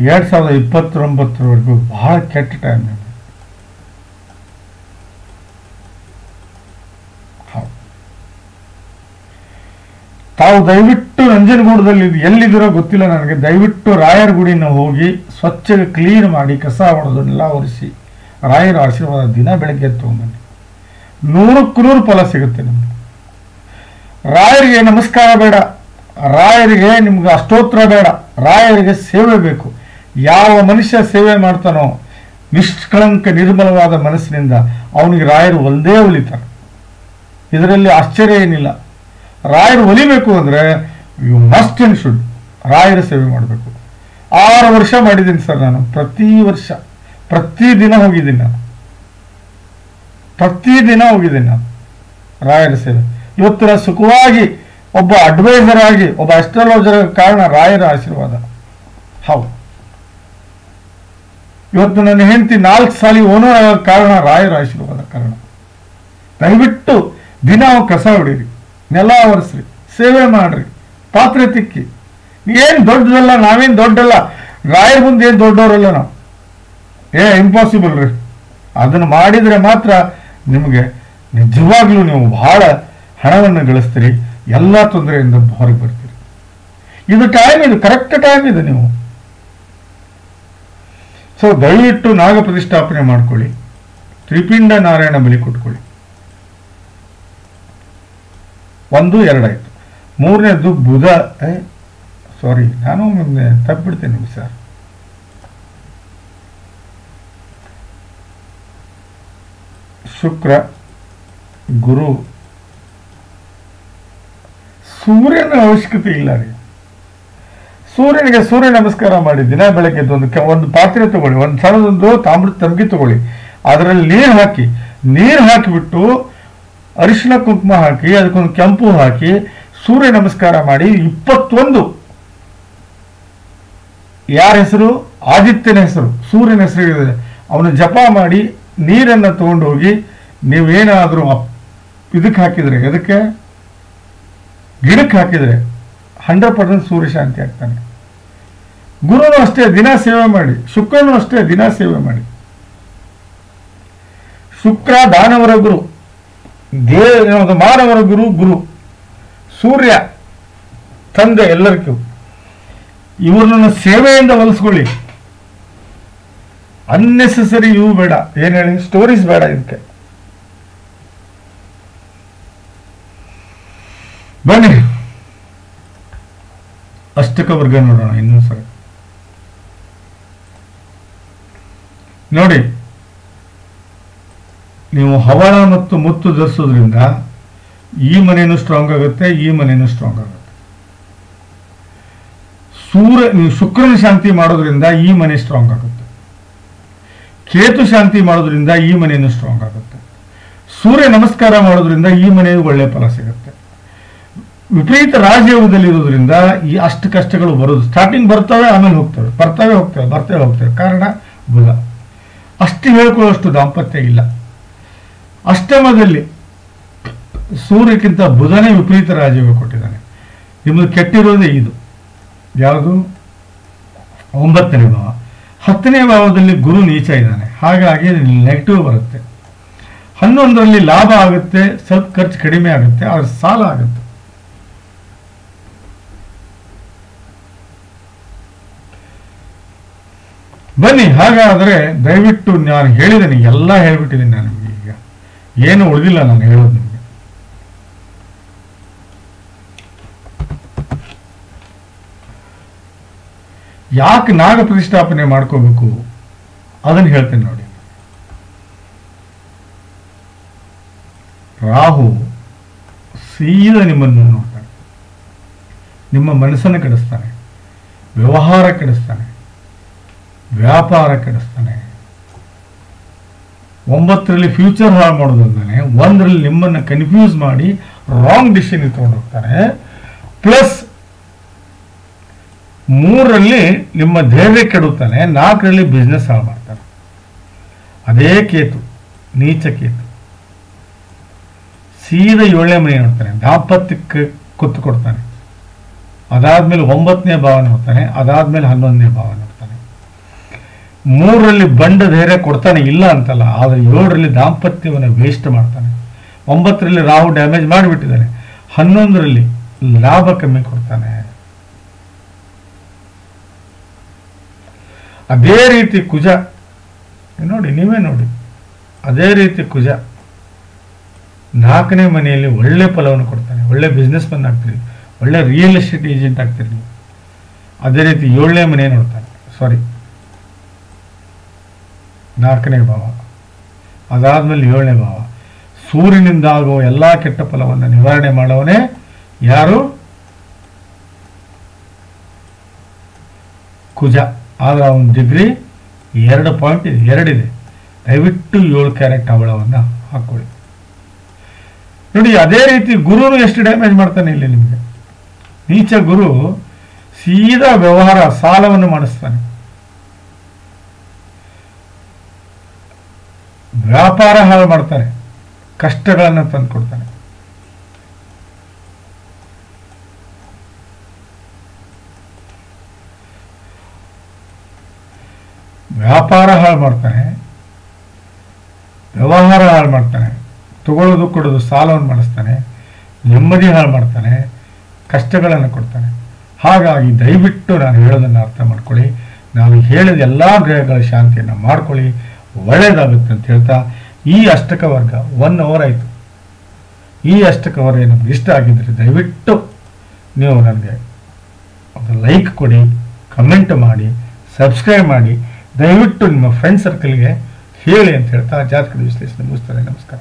2029 ಬಹಳ ಕೆಟ್ಟ ಟೈಮ್ ನಿಮಗೆ. ತಾವು ದಯವಿಟ್ಟು ನಂಜನಗೂಡದಲ್ಲಿ ಎಲ್ಲಿದ್ದೀರೋ ಗೊತ್ತಿಲ್ಲ ನನಗೆ, ದಯವಿಟ್ಟು ರಾಯರ ಗುಡಿನ ಹೋಗಿ ಸ್ವಚ್ಛ ಕ್ಲೀನ್ ಮಾಡಿ, ಕಸ ಹೊಡೆದನ್ನೆಲ್ಲ ಒರೆಸಿ ರಾಯರ ಆಶೀರ್ವಾದ ದಿನ ಬೆಳಗ್ಗೆ ತಗೊಂಬನ್ನಿ. 100ಕ್ಕೆ 100 ಫಲ ಸಿಗುತ್ತೆ ನಿಮ್ಗೆ. ರಾಯರಿಗೆ ನಮಸ್ಕಾರ ಬೇಡ, ರಾಯರಿಗೆ ನಿಮ್ಗೆ ಅಷ್ಟೋತ್ರ ಬೇಡ, ರಾಯರಿಗೆ ಸೇವೆ ಬೇಕು. ಯಾವ ಮನುಷ್ಯ ಸೇವೆ ಮಾಡ್ತಾನೋ ನಿಷ್ಕಳಂಕ ನಿರ್ಮಲವಾದ ಮನಸ್ಸಿನಿಂದ ಅವನಿಗೆ ರಾಯರು ಒಂದೇ ಒಲಿತಾರೆ. ಇದರಲ್ಲಿ ಆಶ್ಚರ್ಯ ಏನಿಲ್ಲ. ರಾಯರು ಒಲಿಬೇಕು ಅಂದರೆ ಯು ಮಸ್ಟ್ ಅಂಡ್ ಶುಡ್ ರಾಯರ ಸೇವೆ ಮಾಡಬೇಕು. 6 ವರ್ಷ ಮಾಡಿದ್ದೀನಿ ಸರ್ ನಾನು. ಪ್ರತಿದಿನ ಹೋಗಿದ್ದೀನಿ ನಾನು ರಾಯರ ಸೇವೆ. ಇವತ್ತು ನಾನು ಸುಖವಾಗಿ ಒಬ್ಬ ಅಡ್ವೈಸರ್ ಆಗಿ, ಒಬ್ಬ ಅಸ್ಟ್ರಾಲಜರ್ ಕಾರಣ ರಾಯರ ಆಶೀರ್ವಾದ. ಹೌದು, ಇವತ್ತು ನನ್ನ ಹೆಂಡತಿ 4 ಸಾಲಿ ಓನರ್ ಆಗೋ ಕಾರಣ ರಾಯರ ಆಶೀರ್ವಾದ ಕಾರಣ. ದಯವಿಟ್ಟು ದಿನ ಕಸ ಹೊಡೀರಿ, ನೆಲ ಒರೆಸ್ರಿ, ಸೇವೆ ಮಾಡ್ರಿ, ಪಾತ್ರೆ ತಿಕ್ಕಿ. ಏನು ದೊಡ್ಡದಲ್ಲ, ನಾವೇನು ದೊಡ್ಡಲ್ಲ, ರಾಯರ ಮುಂದೆ ಏನು ದೊಡ್ಡವರಲ್ಲ ನಾವು. ಇಂಪಾಸಿಬಲ್ ರೀ. ಅದನ್ನು ಮಾಡಿದರೆ ಮಾತ್ರ ನಿಮಗೆ ನಿಜವಾಗ್ಲೂ ನೀವು ಬಹಳ ಹಣವನ್ನು ಗಳಿಸ್ತೀರಿ, ಎಲ್ಲ ತೊಂದರೆಯಿಂದ ಹೊರಗೆ ಬರ್ತೀರಿ. ಇದು ಟೈಮ್, ಇದು ಕರೆಕ್ಟ್ ಟೈಮ್ ಇದೆ. ನೀವು ಸೊ ದಯವಿಟ್ಟು ನಾಗ ಪ್ರತಿಷ್ಠಾಪನೆ ಮಾಡ್ಕೊಳ್ಳಿ, ತ್ರಿಪಿಂಡ ನಾರಾಯಣ ಬಲಿ ಕೊಟ್ಕೊಳ್ಳಿ. 1, 2 ಆಯ್ತು. ಮೂರನೇದು ಬುಧ, ಸಾರಿ ನಾನು ತಪ್ಪಿಬಿಡ್ತೇನೆ ಸರ್. ಶುಕ್ರ, ಗುರು, ಸೂರ್ಯನ ಅವಶ್ಯಕತೆ ಇಲ್ಲ ರೀ. ಸೂರ್ಯನಿಗೆ ಸೂರ್ಯ ನಮಸ್ಕಾರ ಮಾಡಿ ದಿನ ಬೆಳಗ್ಗೆ ಒಂದು ಪಾತ್ರೆ ತಗೊಳ್ಳಿ, ಒಂದು ಸಣ್ಣದೊಂದು ತಾಮ್ರದ ತಂಬಿಗೆ ತಗೊಳ್ಳಿ, ಅದರಲ್ಲಿ ನೀರು ಹಾಕಿಬಿಟ್ಟು ಅರಿಶಿನ ಕುಂಕುಮ ಹಾಕಿ ಅದಕ್ಕೊಂದು ಕೆಂಪು ಹಾಕಿ ಸೂರ್ಯ ನಮಸ್ಕಾರ ಮಾಡಿ 21 ಯಾರ ಹೆಸರು? ಆದಿತ್ಯನ ಹೆಸರು, ಸೂರ್ಯನ ಹೆಸರು ಇದೆ, ಅವನು ಜಪ ಮಾಡಿ ನೀರನ್ನು ತಗೊಂಡು ಹೋಗಿ ನೀವೇನಾದರೂ ಇದಕ್ಕೆ ಹಾಕಿದರೆ, ಅದಕ್ಕೆ ಗಿಡಕ್ಕೆ ಹಾಕಿದರೆ 100% ಸೂರ್ಯ ಶಾಂತಿ ಆಗ್ತಾನೆ. ಗುರುನು ಅಷ್ಟೇ ದಿನ ಸೇವೆ ಮಾಡಿ, ಶುಕ್ರನು ಅಷ್ಟೇ ದಿನ ಸೇವೆ ಮಾಡಿ. ಶುಕ್ರ ದಾನವರ ಗುರು, ಮಾನವರ ಗುರು, ಸೂರ್ಯ ತಂದೆ ಎಲ್ಲರಿಗೂ. ಇವ್ರನ್ನ ಸೇವೆಯಿಂದ ಹೊಲಿಸ್ಕೊಳ್ಳಿ. ಅನ್ನೆಸೆಸರಿ ಇವು ಬೇಡ, ಏನ್ ಹೇಳಿ, ಸ್ಟೋರೀಸ್ ಬೇಡ ಇದಕ್ಕೆ. ಬನ್ನಿ ಅಷ್ಟಕ ವರ್ಗ ನೋಡೋಣ ಇನ್ನೊಂದ್ಸರಿ. ನೋಡಿ, ನೀವು ಹವಳ ಮತ್ತು ಮುತ್ತು ಧರಿಸೋದ್ರಿಂದ ಈ ಮನೆಯೂ ಸ್ಟ್ರಾಂಗ್ ಆಗುತ್ತೆ, ಈ ಮನೆಯೂ ಸ್ಟ್ರಾಂಗ್ ಆಗುತ್ತೆ. ನೀವು ಶುಕ್ರನ ಶಾಂತಿ ಮಾಡೋದ್ರಿಂದ ಈ ಮನೆ ಸ್ಟ್ರಾಂಗ್ ಆಗುತ್ತೆ. ಕೇತು ಶಾಂತಿ ಮಾಡೋದ್ರಿಂದ ಈ ಮನೆಯೂ ಸ್ಟ್ರಾಂಗ್ ಆಗುತ್ತೆ. ಸೂರ್ಯ ನಮಸ್ಕಾರ ಮಾಡೋದ್ರಿಂದ ಈ ಮನೆಯೂ ಒಳ್ಳೆ ಫಲ ಸಿಗುತ್ತೆ. ವಿಪರೀತ ರಾಜಯೋಗದಲ್ಲಿ ಇರೋದ್ರಿಂದ ಈ ಅಷ್ಟು ಕಷ್ಟಗಳು ಬರೋದು. ಸ್ಟಾರ್ಟಿಂಗ್ ಬರ್ತವೆ, ಆಮೇಲೆ ಹೋಗ್ತವೆ, ಬರ್ತವೆ ಹೋಗ್ತವೆ. ಕಾರಣ ಬುಧ. ಅಷ್ಟು ಹೇಳ್ಕೊಳ್ಳೋಷ್ಟು ದಾಂಪತ್ಯ ಇಲ್ಲ. ಅಷ್ಟಮದಲ್ಲಿ ಸೂರ್ಯಕ್ಕಿಂತ ಬುಧನೇ ವಿಪರೀತ ರಾಜಯೋಗ ಕೊಟ್ಟಿದ್ದಾನೆ. ನಿಮ್ಮದು ಕೆಟ್ಟಿರೋದೇ ಇದು ಯಾವುದು? 9ನೇ ಭಾವ. 10ನೇ ಭಾವದಲ್ಲಿ ಗುರು ನೀಚ ಇದ್ದಾನೆ, ಹಾಗಾಗಿ ನೆಗೆಟಿವ್ ಬರುತ್ತೆ. 11ರಲ್ಲಿ ಲಾಭ ಆಗುತ್ತೆ, ಸ್ವಲ್ಪ ಖರ್ಚು ಕಡಿಮೆ ಆಗುತ್ತೆ, ಆದ್ರೆ ಸಾಲ ಆಗುತ್ತೆ. ಬನ್ನಿ, ಹಾಗಾದ್ರೆ ದಯವಿಟ್ಟು ನಾನು ಹೇಳಿದ್ದೇನೆ, ಎಲ್ಲ ಹೇಳ್ಬಿಟ್ಟಿದ್ದೀನಿ ನಾನು ನಿಮಗೆ. ಈಗ ಏನು ಉಳಿದಿಲ್ಲ ನಾನು ಹೇಳೋದು ನಿಮಗೆ. ಯಾಕೆ ನಾಗ ಪ್ರತಿಷ್ಠಾಪನೆ ಮಾಡ್ಕೋಬೇಕು ಅದನ್ನು ಹೇಳ್ತೇನೆ ನೋಡಿ. ರಾಹು ಸೀದಾ ನಿಮ್ಮನ್ನು ನೋಡ್ತಾನೆ, ನಿಮ್ಮ ಮನಸ್ಸನ್ನು ಕೆಡಿಸ್ತಾನೆ, ವ್ಯವಹಾರ ಕೆಡಿಸ್ತಾನೆ, ವ್ಯಾಪಾರ ಕೆಡಿಸ್ತಾನೆ. 9ರಲ್ಲಿ ಫ್ಯೂಚರ್ ಹಾಳು ಮಾಡೋದಲ್ದೇ 1ರಲ್ಲಿ ನಿಮ್ಮನ್ನು ಕನ್ಫ್ಯೂಸ್ ಮಾಡಿ ರಾಂಗ್ ಡಿಸಿಷನ್ ತಗೊಂಡು ಹೋಗ್ತಾನೆ. ಪ್ಲಸ್ 3ರಲ್ಲಿ ನಿಮ್ಮ ಧೈರ್ಯ ಕೆಡುತ್ತಾನೆ, 4ರಲ್ಲಿ ಬಿಸ್ನೆಸ್ ಹಾಳು ಮಾಡ್ತಾನೆ. ಅದೇ ಕೇತು, ನೀಚ ಕೇತು ಸೀದಾ 7ನೇ ಮನೆ ನೋಡ್ತಾನೆ, ದಾಂಪತ್ಯಕ್ಕೆ ಕುತ್ತು ಕೊಡ್ತಾನೆ. ಅದಾದ್ಮೇಲೆ 9ನೇ ಭಾವ ನೋಡ್ತಾನೆ, ಅದಾದ್ಮೇಲೆ 11ನೇ ಭಾವ ನೋಡ್ತಾನೆ. 3ರಲ್ಲಿ ಬಂಡ ಧೈರ್ಯ ಕೊಡ್ತಾನೆ, ಇಲ್ಲ ಅಂತಲ್ಲ, ಆದರೆ 7ರಲ್ಲಿ ದಾಂಪತ್ಯವನ್ನು ವೇಸ್ಟ್ ಮಾಡ್ತಾನೆ. 9ರಲ್ಲಿ ರಾಹು ಡ್ಯಾಮೇಜ್ ಮಾಡಿಬಿಟ್ಟಿದ್ದಾನೆ. 11ರಲ್ಲಿ ಲಾಭ ಕಮ್ಮಿ ಕೊಡ್ತಾನೆ. ಅದೇ ರೀತಿ ಕುಜ ನೋಡಿ, ನೀವೇ ನೋಡಿ, ಅದೇ ರೀತಿ ಕುಜ 4ನೇ ಮನೆಯಲ್ಲಿ ಒಳ್ಳೆ ಫಲವನ್ನು ಕೊಡ್ತಾನೆ. ಒಳ್ಳೆ ಬಿಸ್ನೆಸ್ ಮನ್ ಆಗ್ತೀರಿ, ಒಳ್ಳೆ ರಿಯಲ್ ಎಸ್ಟೇಟ್ ಏಜೆಂಟ್ ಆಗ್ತೀರಿ ನೀವು. ಅದೇ ರೀತಿ 7ನೇ ಮನೆ ನೋಡ್ತಾನೆ, ಸಾರಿ 4ನೇ ಭಾವ, ಅದಾದ್ಮೇಲೆ 7ನೇ ಭಾವ. ಸೂರ್ಯನಿಂದ ಆಗುವ ಎಲ್ಲಾ ಕೆಟ್ಟ ಫಲವನ್ನು ನಿವಾರಣೆ ಮಾಡವನೇ ಯಾರು? ಕುಜ. ಆದ್ರೆ ಅವನ ಡಿಗ್ರಿ 2 ಪಾಯಿಂಟ್ ಇದೆ, 2 ಇದೆ. ದಯವಿಟ್ಟು 7 ಕ್ಯಾರೆಟ್ ಹವಳವನ್ನು ಹಾಕೊಳ್ಳಿ ನೋಡಿ. ಅದೇ ರೀತಿ ಗುರುನು ಎಷ್ಟು ಡ್ಯಾಮೇಜ್ ಮಾಡ್ತಾನೆ ಇಲ್ಲಿ ನಿಮಗೆ. ನೀಚ ಗುರು ಸೀದಾ ವ್ಯವಹಾರ, ಸಾಲವನ್ನು ಮಾಡಿಸ್ತಾನೆ, ವ್ಯಾಪಾರ ಹಾಳು ಮಾಡ್ತಾನೆ, ಕಷ್ಟಗಳನ್ನು ತಂದುಕೊಡ್ತಾನೆ. ವ್ಯಾಪಾರ ಹಾಳು ಮಾಡ್ತಾನೆ, ವ್ಯವಹಾರ ಹಾಳು ಮಾಡ್ತಾನೆ, ತಗೊಳ್ಳೋದು ಕೊಡೋದು ಸಾಲವನ್ನು ಮಾಡಿಸ್ತಾನೆ, ನೆಮ್ಮದಿ ಹಾಳು ಮಾಡ್ತಾನೆ, ಕಷ್ಟಗಳನ್ನು ಕೊಡ್ತಾನೆ. ಹಾಗಾಗಿ ದಯವಿಟ್ಟು ನಾನು ಹೇಳೋದನ್ನು ಅರ್ಥ ಮಾಡ್ಕೊಳ್ಳಿ. ನಾವು ಹೇಳಿದ ಎಲ್ಲ ಗ್ರಹಗಳ ಶಾಂತಿಯನ್ನು ಮಾಡ್ಕೊಳ್ಳಿ, ಒಳ್ಳೆಯದಾಗುತ್ತೆ ಅಂತ ಹೇಳ್ತಾ ಈ ಅಷ್ಟಕ ವರ್ಗ 1 ಅವರ್ ಆಯಿತು. ಈ ಅಷ್ಟಕ ವರ್ಗ ನಮ್ಗೆ ಇಷ್ಟ ಆಗಿದ್ರೆ ದಯವಿಟ್ಟು ನೀವು ನನಗೆ ಒಂದು ಲೈಕ್ ಕೊಡಿ, ಕಮೆಂಟ್ ಮಾಡಿ, ಸಬ್ಸ್ಕ್ರೈಬ್ ಮಾಡಿ, ದಯವಿಟ್ಟು ನಿಮ್ಮ ಫ್ರೆಂಡ್ ಸರ್ಕಲ್ಗೆ ಹೇಳಿ ಅಂತ ಹೇಳ್ತಾ ಜಾತಕದ ವಿಶ್ಲೇಷಣೆ ಮುಗಿಸ್ತಾರೆ. ನಮಸ್ಕಾರ.